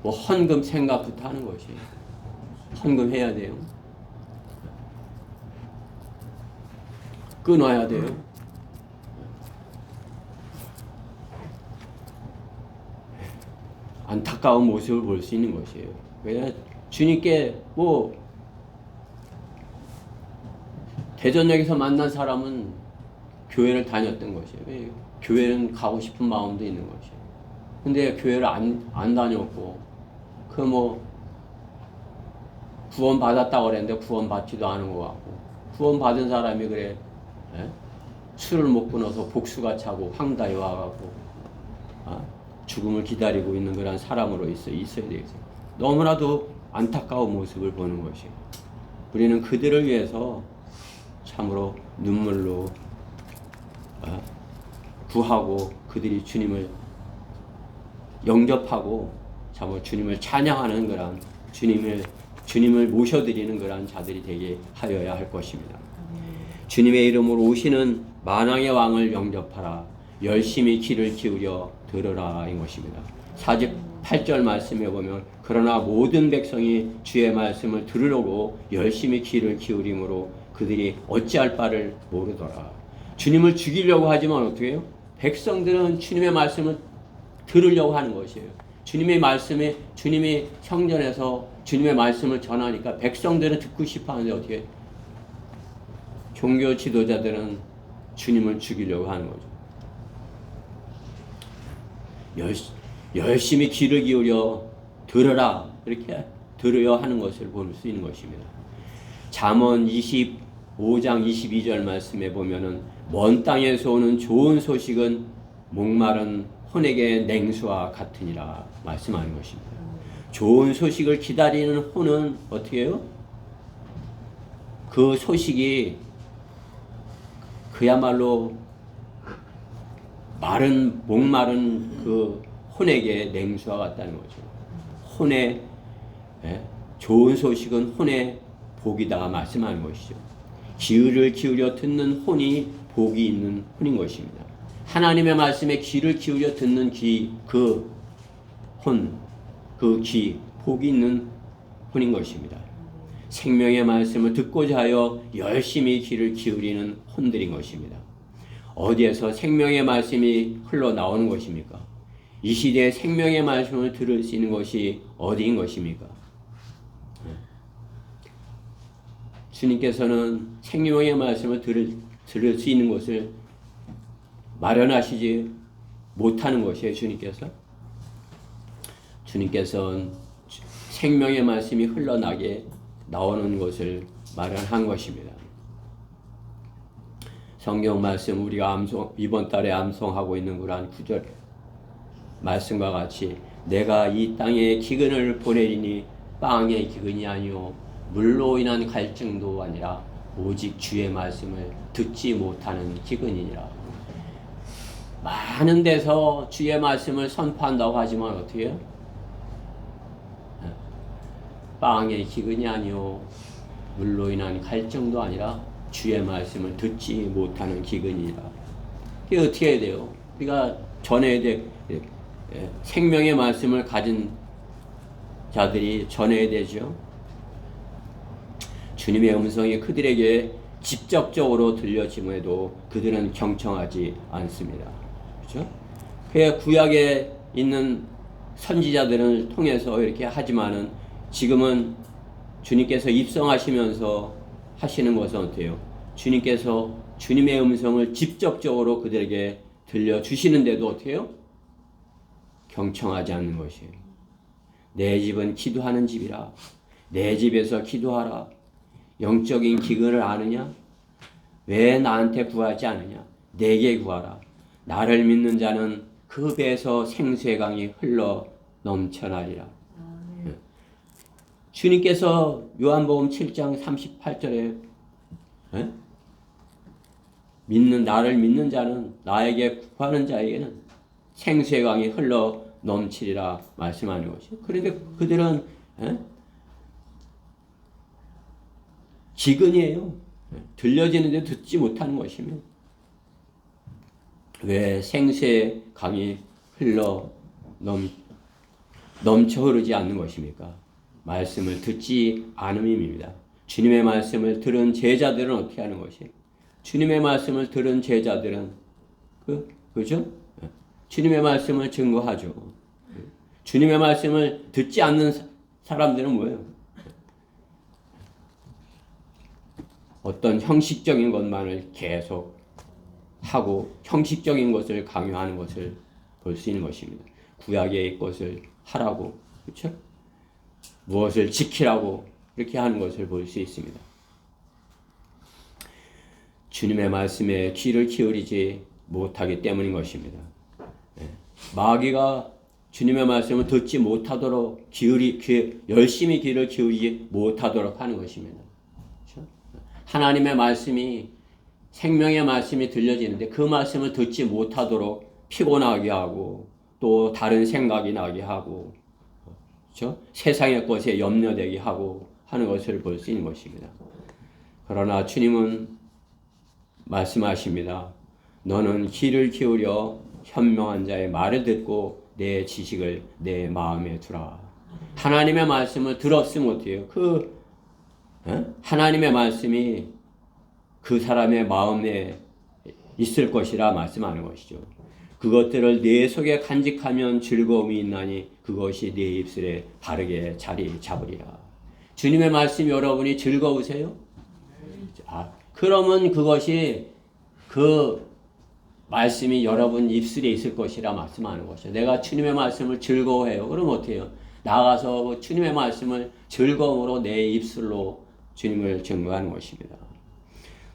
뭐 헌금 생각부터 하는 것이에요. 헌금해야 돼요. 끊어야 돼요. 안타까운 모습을 볼 수 있는 것이에요. 왜 주님께 뭐 대전역에서 만난 사람은 교회를 다녔던 것이에요. 왜 교회는 가고 싶은 마음도 있는 것이에요. 근데 교회를 안 다녔고 그 뭐 구원 받았다고 그랬는데 구원 받지도 않은 것 같고 구원 받은 사람이 그래 예? 술을 먹고 나서 복수가 차고 황달이 와가고 죽음을 기다리고 있는 그런 사람으로 있어야 되겠어요. 너무나도 안타까운 모습을 보는 것이에요. 우리는 그들을 위해서 참으로 눈물로 구하고 그들이 주님을 영접하고 참으로 주님을 찬양하는 그런 주님을 모셔드리는 그런 자들이 되게 하여야 할 것입니다. 주님의 이름으로 오시는 만왕의 왕을 영접하라. 열심히 귀를 기울여 들으라 인 것입니다. 48절 말씀에 보면 그러나 모든 백성이 주의 말씀을 들으려고 열심히 귀를 기울임으로 그들이 어찌할 바를 모르더라. 주님을 죽이려고 하지만 어떻게 해요? 백성들은 주님의 말씀을 들으려고 하는 것이에요. 주님의 말씀에 주님이 성전에서 주님의 말씀을 전하니까 백성들은 듣고 싶어 하는데 어떻게 해요? 종교 지도자들은 주님을 죽이려고 하는 거죠. 열심히 귀를 기울여 들으라 이렇게 들어야 하는 것을 볼 수 있는 것입니다. 잠언 25장 22절 말씀에 보면은 먼 땅에서 오는 좋은 소식은 목마른 혼에게 냉수와 같으니라 말씀하는 것입니다. 좋은 소식을 기다리는 혼은 어떻게 해요? 그 소식이 그야말로 목마른 그 혼에게 냉수와 같다는 거죠. 혼의 좋은 소식은 혼의 복이다 말씀하는 것이죠. 귀를 기울여 듣는 혼이 복이 있는 혼인 것입니다. 하나님의 말씀에 귀를 기울여 듣는 귀, 그 귀, 복이 있는 혼인 것입니다. 생명의 말씀을 듣고자 하여 열심히 귀를 기울이는 혼들인 것입니다. 어디에서 생명의 말씀이 흘러나오는 것입니까? 이 시대에 생명의 말씀을 들을 수 있는 것이 어디인 것입니까? 주님께서는 생명의 말씀을 들을 수 있는 곳을 마련하시지 못하는 것이에요. 주님께서는 생명의 말씀이 흘러나게 나오는 것을 마련한 것입니다. 성경 말씀 우리가 이번 달에 암송하고 있는 그러한 구절 말씀과 같이 내가 이 땅에 기근을 보내리니 빵의 기근이 아니요 물로 인한 갈증도 아니라 오직 주의 말씀을 듣지 못하는 기근이니라. 많은 데서 주의 말씀을 선포한다고 하지만 어떻게 해요? 빵의 기근이 아니요 물로 인한 갈증도 아니라 주의 말씀을 듣지 못하는 기근이라. 이게 어떻게 해야 돼요? 우리가 전해야 돼. 생명의 말씀을 가진 자들이 전해야 되죠. 주님의 음성이 그들에게 직접적으로 들려짐에도 그들은 경청하지 않습니다. 그렇죠? 그 구약에 있는 선지자들을 통해서 이렇게 하지만은 지금은 주님께서 입성하시면서 하시는 것은 어때요? 주님께서 주님의 음성을 직접적으로 그들에게 들려주시는데도 어떻게 해요? 경청하지 않는 것이에요. 내 집은 기도하는 집이라. 내 집에서 기도하라. 영적인 기근을 아느냐? 왜 나한테 구하지 않느냐? 내게 구하라. 나를 믿는 자는 그 배에서 생수의 강이 흘러 넘쳐나리라. 주님께서 요한복음 7장 38절에 나를 믿는 자는 나에게 구하는 자에게는 생수의 강이 흘러 넘치리라 말씀하는 것이죠. 그런데 그들은 기근이에요. 들려지는데 듣지 못하는 것이며 왜 생수의 강이 흘러 넘쳐 흐르지 않는 것입니까? 말씀을 듣지 않음입니다. 주님의 말씀을 들은 제자들은 어떻게 하는 것이에요? 주님의 말씀을 들은 제자들은 그죠? 주님의 말씀을 증거하죠. 주님의 말씀을 듣지 않는 사람들은 뭐예요? 어떤 형식적인 것만을 계속 하고 형식적인 것을 강요하는 것을 볼 수 있는 것입니다. 구약의 것을 하라고, 그렇죠? 무엇을 지키라고 이렇게 하는 것을 볼 수 있습니다. 주님의 말씀에 귀를 기울이지 못하기 때문인 것입니다. 마귀가 주님의 말씀을 듣지 못하도록 열심히 귀를 기울이지 못하도록 하는 것입니다. 그렇죠? 하나님의 말씀이 생명의 말씀이 들려지는데 그 말씀을 듣지 못하도록 피곤하게 하고 또 다른 생각이 나게 하고 그렇죠? 세상의 것에 염려되게 하고 하는 것을 볼 수 있는 것입니다. 그러나 주님은 말씀하십니다. 너는 귀를 기울여 현명한 자의 말을 듣고 내 지식을 내 마음에 두라. 하나님의 말씀을 들었으면 어때요? 하나님의 말씀이 그 사람의 마음에 있을 것이라 말씀하는 것이죠. 그것들을 내 속에 간직하면 즐거움이 있나니 그것이 내 입술에 바르게 자리 잡으리라. 주님의 말씀 여러분이 즐거우세요? 그러면 그것이 그 말씀이 여러분 입술에 있을 것이라 말씀하는 것이죠. 내가 주님의 말씀을 즐거워해요. 그럼 어떻게 해요? 나가서 주님의 말씀을 즐거움으로 내 입술로 주님을 증거하는 것입니다.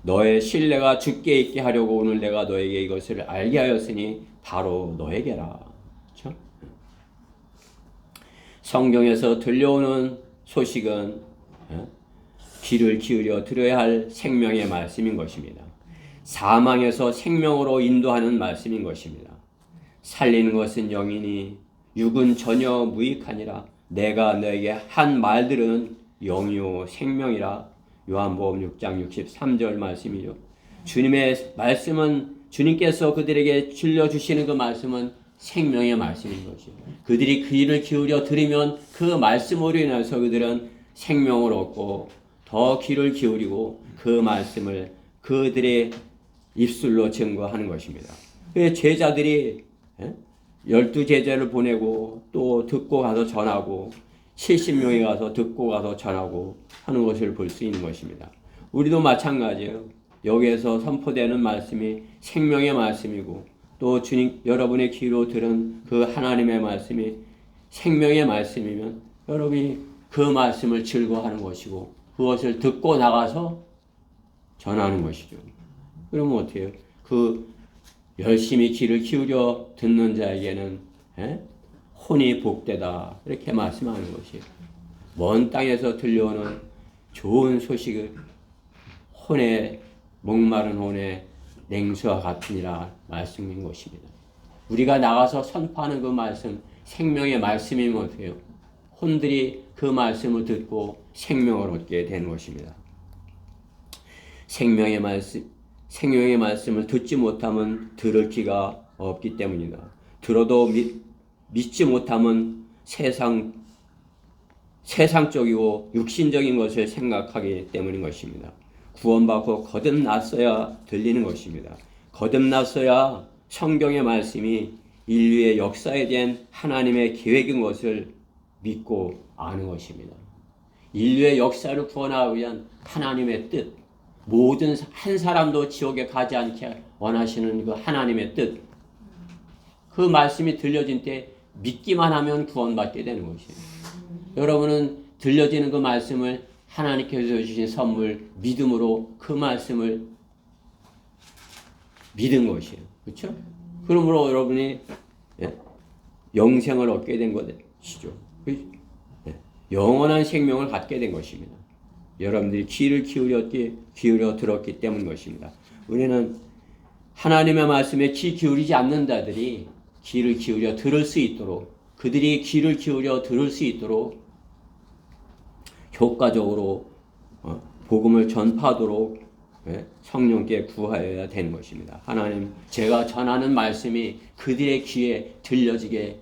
너의 신뢰가 주께 있게 하려고 오늘 내가 너에게 이것을 알게 하였으니 바로 너에게라. 그렇죠? 성경에서 들려오는 소식은 귀를 기울여 들어야 할 생명의 말씀인 것입니다. 사망에서 생명으로 인도하는 말씀인 것입니다. 살리는 것은 영이니 육은 전혀 무익하니라. 내가 너에게 한 말들은 영이요 생명이라. 요한복음 6장 63절 말씀이죠. 주님의 말씀은 주님께서 그들에게 들려주시는 그 말씀은 생명의 말씀인 것이죠. 그들이 귀를 기울여 들으면 그 말씀으로 인해서 그들은 생명을 얻고 더 귀를 기울이고 그 말씀을 그들의 입술로 증거하는 것입니다. 제자들이 12제자를 보내고 또 듣고 가서 전하고 70명이 가서 듣고 가서 전하고 하는 것을 볼 수 있는 것입니다. 우리도 마찬가지예요. 여기에서 선포되는 말씀이 생명의 말씀이고 또 주님 여러분의 귀로 들은 그 하나님의 말씀이 생명의 말씀이면 여러분이 그 말씀을 즐거워하는 것이고 그것을 듣고 나가서 전하는 것이죠. 그러면 어떻게 해요? 그 열심히 귀를 기울여 듣는 자에게는 혼이 복되다 이렇게 말씀하는 것이에요. 먼 땅에서 들려오는 좋은 소식을 목마른 혼의 냉수와 같으니라 말씀인 것입니다. 우리가 나가서 선포하는 그 말씀, 생명의 말씀이면 어떻게 해요? 혼들이 그 말씀을 듣고 생명을 얻게 되는 것입니다. 생명의 말씀을 듣지 못하면 들을 귀가 없기 때문이다. 들어도 믿지 못하면 세상적이고 육신적인 것을 생각하기 때문인 것입니다. 구원받고 거듭났어야 들리는 것입니다. 거듭났어야 성경의 말씀이 인류의 역사에 대한 하나님의 계획인 것을 믿고 아는 것입니다. 인류의 역사를 구원하기 위한 하나님의 뜻, 모든 한 사람도 지옥에 가지 않게 원하시는 그 하나님의 뜻, 그 말씀이 들려진 때 믿기만 하면 구원받게 되는 것이에요. 여러분은 들려지는 그 말씀을 하나님께서 주신 선물 믿음으로 그 말씀을 믿은 것이에요. 그렇죠? 그러므로 여러분이 영생을 얻게 된 것이죠. 영원한 생명을 갖게 된 것입니다. 여러분들이 귀를 기울여 들었기 때문인 것입니다. 우리는 하나님의 말씀에 귀 기울이지 않는 자들이 귀를 기울여 들을 수 있도록 그들이 귀를 기울여 들을 수 있도록 효과적으로 복음을 전파하도록 성령께 구하여야 되는 것입니다. 하나님, 제가 전하는 말씀이 그들의 귀에 들려지게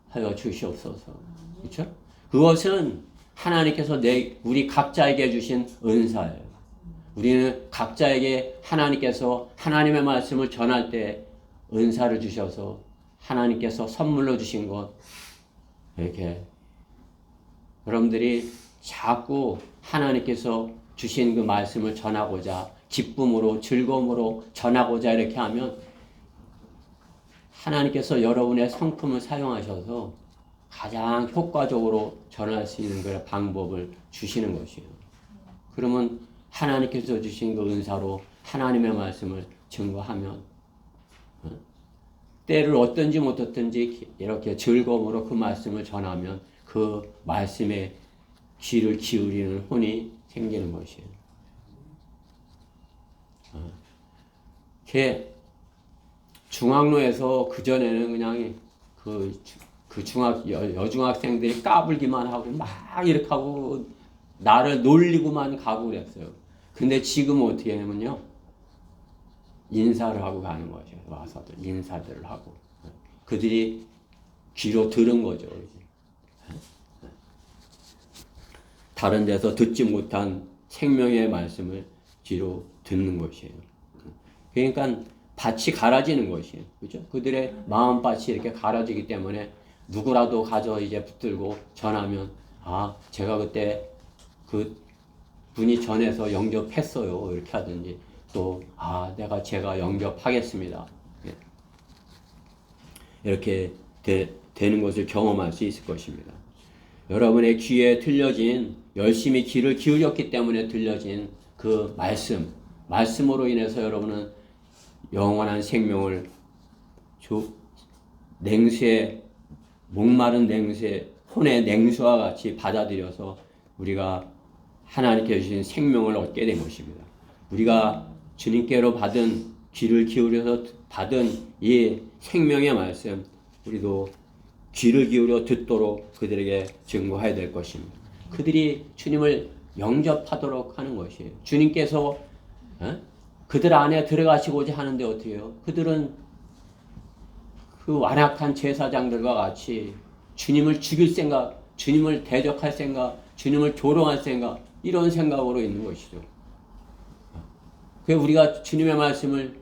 하여 주시옵소서. 그렇죠? 그것은 하나님께서 우리 각자에게 주신 은사예요. 우리는 각자에게 하나님께서 하나님의 말씀을 전할 때 은사를 주셔서 하나님께서 선물로 주신 것, 이렇게 여러분들이 자꾸 하나님께서 주신 그 말씀을 전하고자 기쁨으로 즐거움으로 전하고자 이렇게 하면 하나님께서 여러분의 성품을 사용하셔서 가장 효과적으로 전할 수 있는 그런 방법을 주시는 것이에요. 그러면 하나님께서 주신 그 은사로 하나님의 말씀을 증거하면 때를 어떤지 못했든지 이렇게 즐거움으로 그 말씀을 전하면 그 말씀에 귀를 기울이는 혼이 생기는 것이에요. 중학로에서 그전에는 그냥 그 여중학생들이 까불기만 하고 막 이렇게 하고 나를 놀리고만 가고 그랬어요. 근데 지금 어떻게 하냐면요. 인사를 하고 가는 거죠. 와서도 인사들을 하고. 그들이 귀로 들은 거죠. 다른 데서 듣지 못한 생명의 말씀을 귀로 듣는 것이에요. 그러니까 밭이 갈아지는 것이에요. 그죠? 그들의 마음밭이 이렇게 갈아지기 때문에 누구라도 가져 이제 붙들고 전하면, 아, 제가 그때 그 분이 전해서 영접했어요. 이렇게 하든지, 또, 아, 제가 영접하겠습니다. 이렇게 되는 것을 경험할 수 있을 것입니다. 여러분의 귀에 들려진, 열심히 귀를 기울였기 때문에 들려진 그 말씀으로 인해서 여러분은 영원한 생명을 냉수에, 목마른 냉수에, 혼의 냉수와 같이 받아들여서 우리가 하나님께 주신 생명을 얻게 된 것입니다. 우리가 주님께로 받은, 귀를 기울여서 받은 이 생명의 말씀, 우리도 귀를 기울여 듣도록 그들에게 증거해야 될 것입니다. 그들이 주님을 영접하도록 하는 것이에요. 주님께서 그들 안에 들어가시고자 하는데 어떻게 해요? 그들은 그 완악한 제사장들과 같이 주님을 죽일 생각, 주님을 대적할 생각, 주님을 조롱할 생각, 이런 생각으로 있는 것이죠. 그래서 우리가 주님의 말씀을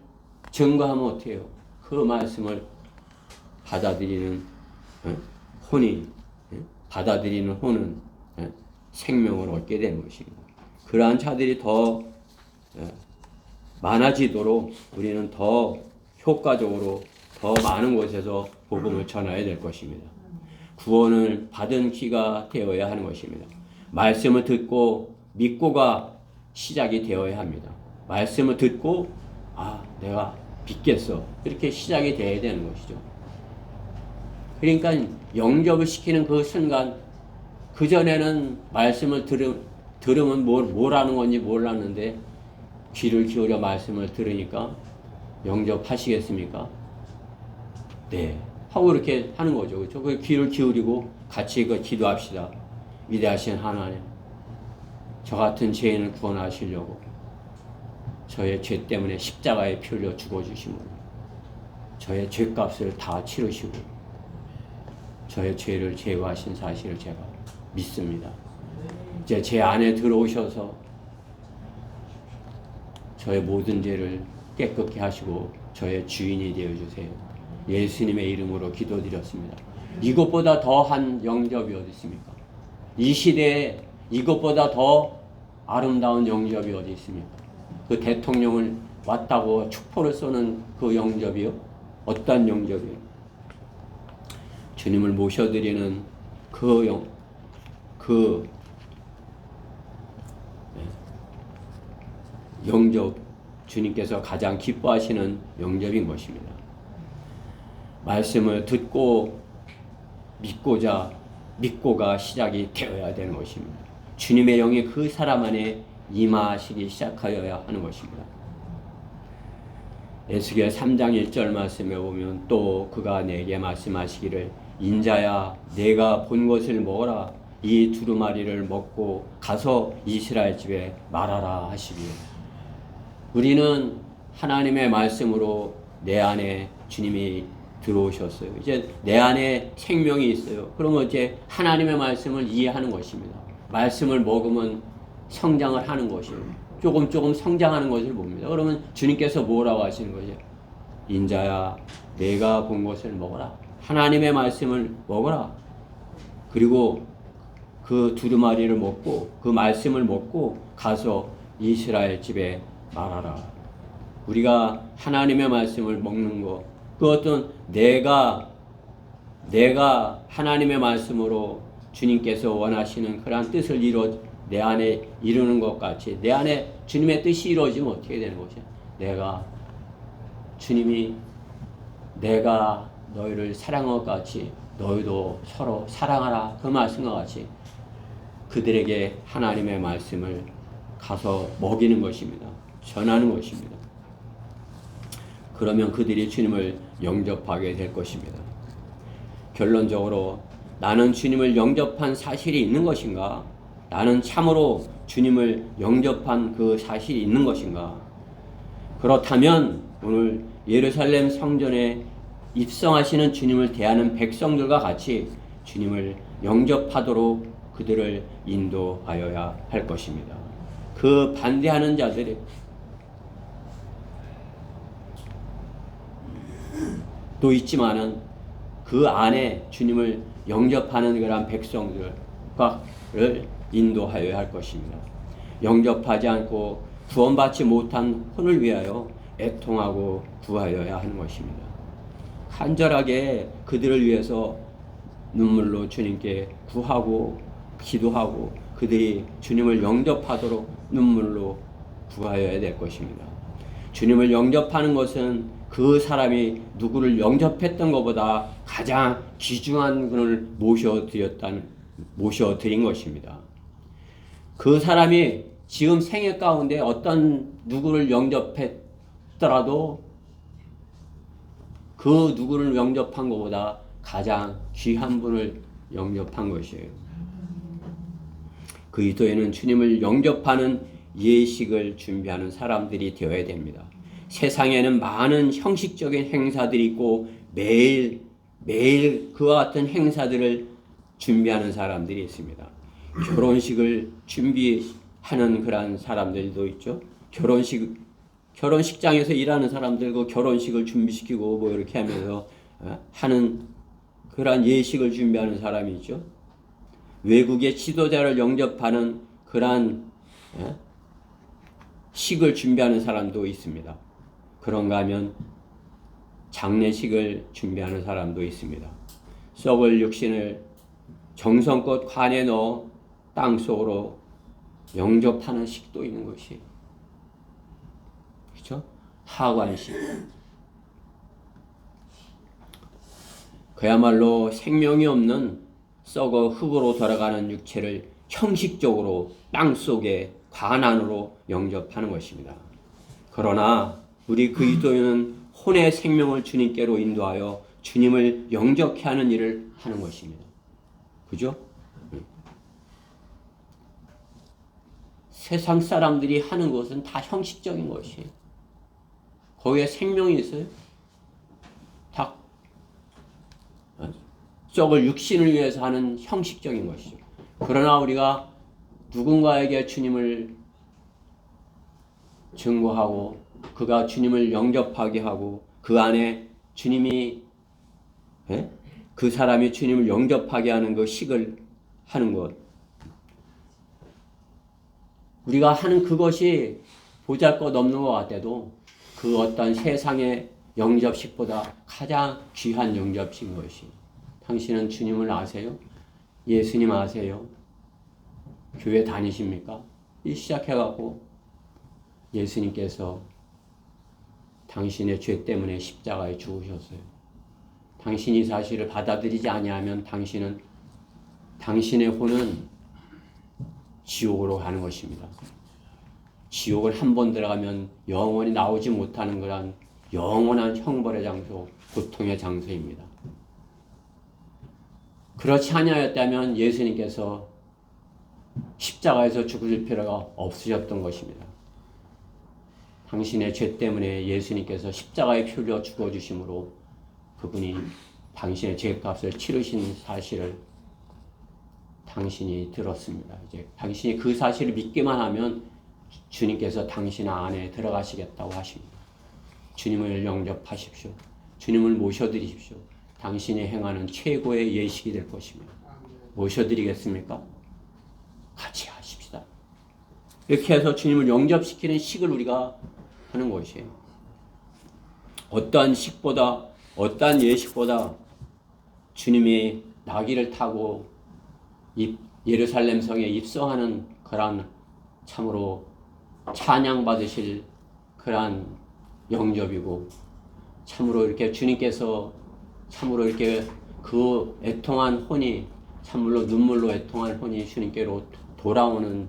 증거하면 어떻게 해요? 그 말씀을 받아들이는 혼이, 받아들이는 혼은 생명을 얻게 되는 것입니다. 그러한 자들이 더 많아지도록 우리는 더 효과적으로 더 많은 곳에서 복음을 전해야 될 것입니다. 구원을 받은 귀가 되어야 하는 것입니다. 말씀을 듣고 믿고가 시작이 되어야 합니다. 말씀을 듣고, 아, 내가 믿겠어. 이렇게 시작이 되어야 되는 것이죠. 그러니까 영접을 시키는 그 순간, 그전에는 말씀을 들으면 뭘 하는 건지 몰랐는데 귀를 기울여 말씀을 들으니까 영접하시겠습니까? 네. 하고 이렇게 하는 거죠. 그렇죠? 그 귀를 기울이고 같이 기도합시다. 위대하신 하나님, 저 같은 죄인을 구원하시려고 저의 죄 때문에 십자가에 피 흘려 죽어주심으로 저의 죄값을 다 치르시고 저의 죄를 제거하신 사실을 제가 믿습니다. 이제 제 안에 들어오셔서 저의 모든 죄를 깨끗게 하시고 저의 주인이 되어주세요. 예수님의 이름으로 기도드렸습니다. 이것보다 더한 영접이 어디 있습니까? 이 시대에 이것보다 더 아름다운 영접이 어디 있습니까? 그 대통령을 왔다고 축포를 쏘는 그 영접이요? 어떤 영접이요? 주님을 모셔드리는 영접, 주님께서 가장 기뻐하시는 영접인 것입니다. 말씀을 듣고 믿고가 시작이 되어야 되는 것입니다. 주님의 영이 그 사람 안에 임하시기 시작하여야 하는 것입니다. 에스겔 3장 1절 말씀에 보면 또 그가 내게 말씀하시기를 인자야 내가 본 것을 먹어라 이 두루마리를 먹고 가서 이스라엘 집에 말하라 하시기에 우리는 하나님의 말씀으로 내 안에 주님이 들어오셨어요. 이제 내 안에 생명이 있어요. 그러면 이제 하나님의 말씀을 이해하는 것입니다. 말씀을 먹으면 성장을 하는 것이에요. 조금 성장하는 것을 봅니다. 그러면 주님께서 뭐라고 하시는 거죠? 인자야 내가 본 것을 먹어라. 하나님의 말씀을 먹어라. 그리고 그 두루마리를 먹고 그 말씀을 먹고 가서 이스라엘 집에 말하라. 우리가 하나님의 말씀을 먹는 거, 그것도 내가 하나님의 말씀으로 주님께서 원하시는 그러한 뜻을 내 안에 이루는 것 같이 내 안에 주님의 뜻이 이루어지면 어떻게 되는 것이야? 내가 너희를 사랑한 것 같이 너희도 서로 사랑하라. 그 말씀과 같이 그들에게 하나님의 말씀을 가서 먹이는 것입니다. 전하는 것입니다. 그러면 그들이 주님을 영접하게 될 것입니다. 결론적으로 나는 주님을 영접한 사실이 있는 것인가? 나는 참으로 주님을 영접한 그 사실이 있는 것인가? 그렇다면 오늘 예루살렘 성전에 입성하시는 주님을 대하는 백성들과 같이 주님을 영접하도록 그들을 인도하여야 할 것입니다. 그 반대하는 자들이 또 있지만은 그 안에 주님을 영접하는 그런 백성들을 인도하여야 할 것입니다. 영접하지 않고 구원받지 못한 혼을 위하여 애통하고 구하여야 하는 것입니다. 간절하게 그들을 위해서 눈물로 주님께 구하고 기도하고 그들이 주님을 영접하도록 눈물로 구하여야 될 것입니다. 주님을 영접하는 것은 그 사람이 누구를 영접했던 것보다 가장 귀중한 분을 모셔드린 것입니다. 그 사람이 지금 생애 가운데 어떤 누구를 영접했더라도 그 누구를 영접한 것보다 가장 귀한 분을 영접한 것이에요. 그리스도에는 주님을 영접하는 예식을 준비하는 사람들이 되어야 됩니다. 세상에는 많은 형식적인 행사들이 있고 매일 그와 같은 행사들을 준비하는 사람들이 있습니다. 결혼식을 준비하는 그런 사람들도 있죠. 결혼식장에서 일하는 사람들고 결혼식을 준비시키고 뭐 이렇게 하면서 하는 그러한 예식을 준비하는 사람이 있죠. 외국의 지도자를 영접하는 그러한 식을 준비하는 사람도 있습니다. 그런가 하면 장례식을 준비하는 사람도 있습니다. 썩을 육신을 정성껏 관에 넣어 땅속으로 영접하는 식도 있는 것이, 그렇죠? 하관식. 그야말로 생명이 없는 썩어 흙으로 돌아가는 육체를 형식적으로 땅속에 관 안으로 영접하는 것입니다. 그러나 우리 그리스도인은 혼의 생명을 주님께로 인도하여 주님을 영접케 하는 일을 하는 것입니다. 그죠? 세상 사람들이 하는 것은 다 형식적인 것이에요. 거기에 생명이 있어요. 다 썩을 육신을 위해서 하는 형식적인 것이죠. 그러나 우리가 누군가에게 주님을 증거하고 그가 주님을 영접하게 하고 그 안에 주님이 그 사람이 주님을 영접하게 하는 그 식을 하는 것, 우리가 하는 그것이 보잘것없는 것 같아도 그 어떤 세상의 영접식보다 가장 귀한 영접식인 것이, 당신은 주님을 아세요? 예수님 아세요? 교회 다니십니까? 시작해갖고 예수님께서 당신의 죄 때문에 십자가에 죽으셨어요. 당신이 사실을 받아들이지 아니하면 당신의 혼은 지옥으로 가는 것입니다. 지옥을 한 번 들어가면 영원히 나오지 못하는 그런 영원한 형벌의 장소, 고통의 장소입니다. 그렇지 아니하였다면 예수님께서 십자가에서 죽으실 필요가 없으셨던 것입니다. 당신의 죄 때문에 예수님께서 십자가에 피 흘려 죽어주심으로 그분이 당신의 죄값을 치르신 사실을 당신이 들었습니다. 이제 당신이 그 사실을 믿기만 하면 주님께서 당신 안에 들어가시겠다고 하십니다. 주님을 영접하십시오. 주님을 모셔드리십시오. 당신이 행하는 최고의 예식이 될 것입니다. 모셔드리겠습니까? 같이 하십시다. 이렇게 해서 주님을 영접시키는 식을 우리가 하는 것이에요. 어떠한 식보다, 어떠한 예식보다 주님이 나귀를 타고 예루살렘 성에 입성하는 그런 참으로 찬양받으실 그런 영접이고, 참으로 이렇게 주님께서 참으로 이렇게 그 애통한 혼이, 참으로 눈물로 애통한 혼이 주님께로 돌아오는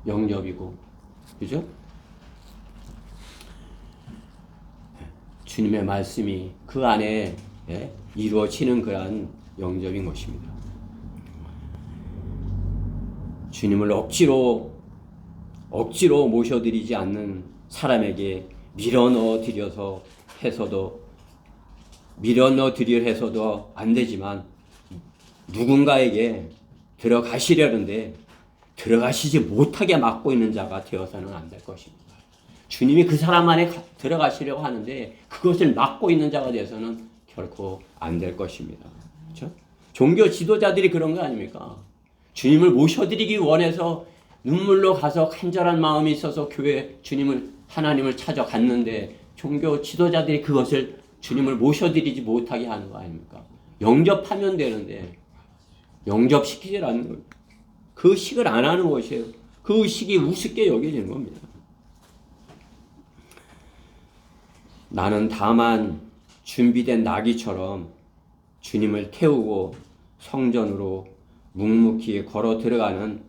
영접이고, 그죠? 주님의 말씀이 그 안에 이루어지는 그러한 영접인 것입니다. 주님을 억지로 모셔드리지 않는 사람에게 밀어넣어 드려 해서도 안 되지만, 누군가에게 들어가시려는데 들어가시지 못하게 막고 있는 자가 되어서는 안 될 것입니다. 주님이 그 사람 안에 들어가시려고 하는데 그것을 막고 있는 자가 되어서는 결코 안 될 것입니다. 그렇죠? 종교 지도자들이 그런 거 아닙니까? 주님을 모셔드리기 원해서 눈물로 가서 간절한 마음이 있어서 교회 하나님을 찾아갔는데, 종교 지도자들이 그것을 주님을 모셔드리지 못하게 하는 거 아닙니까? 영접하면 되는데 영접시키지 않는 거예요. 그 식을 안 하는 것이에요. 그 식이 우습게 여겨지는 겁니다. 나는 다만 준비된 나귀처럼 주님을 태우고 성전으로 묵묵히 걸어 들어가는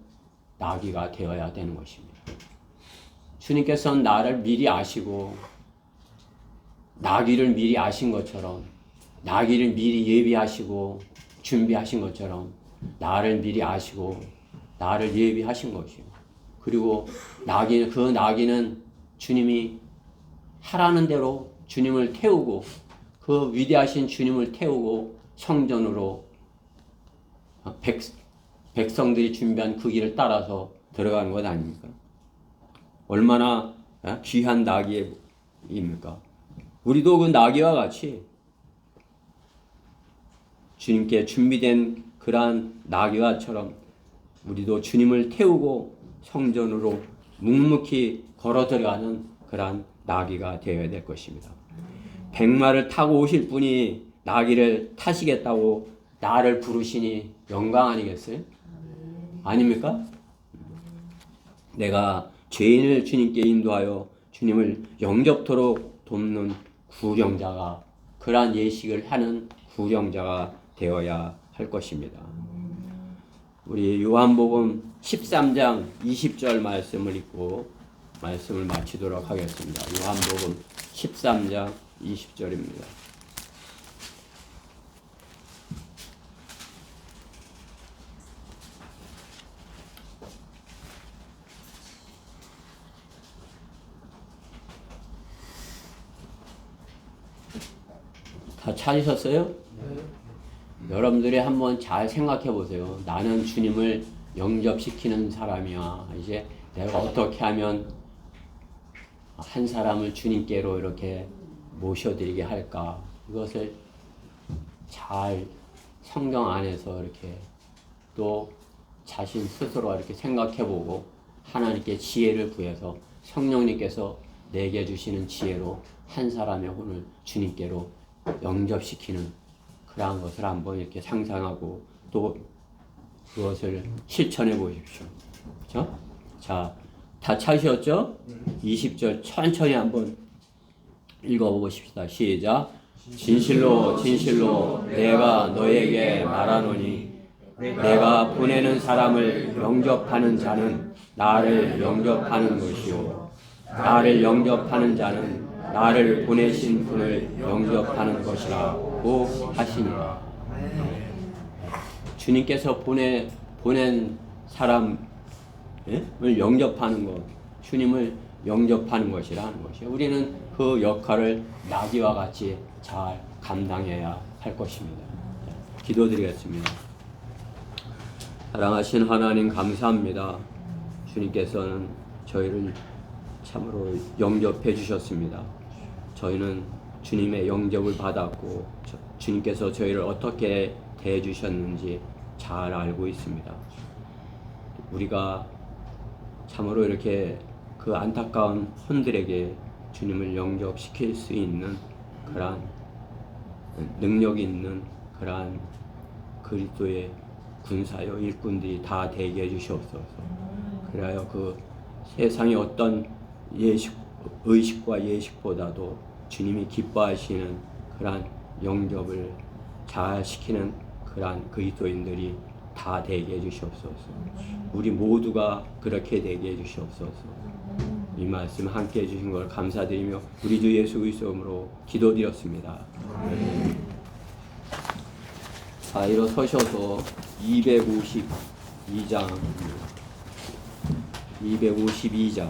나귀가 되어야 되는 것입니다. 주님께서는 나를 미리 아시고, 나귀를 미리 아신 것처럼, 나귀를 미리 예비하시고 준비하신 것처럼 나를 미리 아시고 나를 예비하신 것이요. 그리고 그 나귀는 주님이 하라는 대로 주님을 태우고, 그 위대하신 주님을 태우고 성전으로 백성들이 준비한 그 길을 따라서 들어가는 것 아닙니까? 얼마나 귀한 나귀입니까? 우리도 그 나귀와 같이 주님께 준비된 그러한 나귀와처럼 우리도 주님을 태우고 성전으로 묵묵히 걸어 들어가는 그러한 나귀가 되어야 될 것입니다. 백마를 타고 오실 분이 나귀를 타시겠다고 나를 부르시니 영광 아니겠어요? 아닙니까? 내가 죄인을 주님께 인도하여 주님을 영접토록 돕는 구령자가, 그러한 예식을 하는 구령자가 되어야 할 것입니다. 우리 요한복음 13장 20절 말씀을 읽고 말씀을 마치도록 하겠습니다. 요한복음 13장 20절입니다. 다 찾으셨어요? 네. 여러분들이 한번 잘 생각해 보세요. 나는 주님을 영접시키는 사람이야. 이제 내가 어떻게 하면 한 사람을 주님께로 이렇게 모셔드리게 할까? 이것을 잘 성경 안에서 이렇게 또 자신 스스로 이렇게 생각해 보고 하나님께 지혜를 구해서 성령님께서 내게 주시는 지혜로 한 사람의 혼을 주님께로 영접시키는 그러한 것을 한번 이렇게 상상하고 또 그것을 실천해 보십시오. 그렇죠? 자, 다 찾으셨죠? 20절 천천히 한번 읽어보십시다. 시작. 진실로 진실로 내가 너에게 말하노니 내가 보내는 사람을 영접하는 자는 나를 영접하는 것이요 나를 영접하는 자는 나를 보내신 분을 영접하는 것이라고 하시니라. 주님께서 보낸 사람을 영접하는 것, 주님을 영접하는 것이라는 것이에요. 우리는 그 역할을 나귀와 같이 잘 감당해야 할 것입니다. 기도드리겠습니다. 사랑하신 하나님 감사합니다. 주님께서는 저희를 참으로 영접해 주셨습니다. 저희는 주님의 영접을 받았고 주님께서 저희를 어떻게 대해 주셨는지 잘 알고 있습니다. 우리가 참으로 이렇게 그 안타까운 혼들에게 주님을 영접시킬 수 있는 그러한 능력 있는 그러한 그리스도의 군사요 일꾼들이 다 되게 해주시옵소서. 그래야 그 세상의 어떤 의식과 예식보다도 주님이 기뻐하시는 그러한 영접을 잘 시키는 그러한 그리스도인들이 다 되게 해주시옵소서. 우리 모두가 그렇게 되게 해주시옵소서. 이 말씀 함께 해주신 걸 감사드리며 우리 주 예수 그리스도의 이름으로 기도드렸습니다. 일어서셔서 252장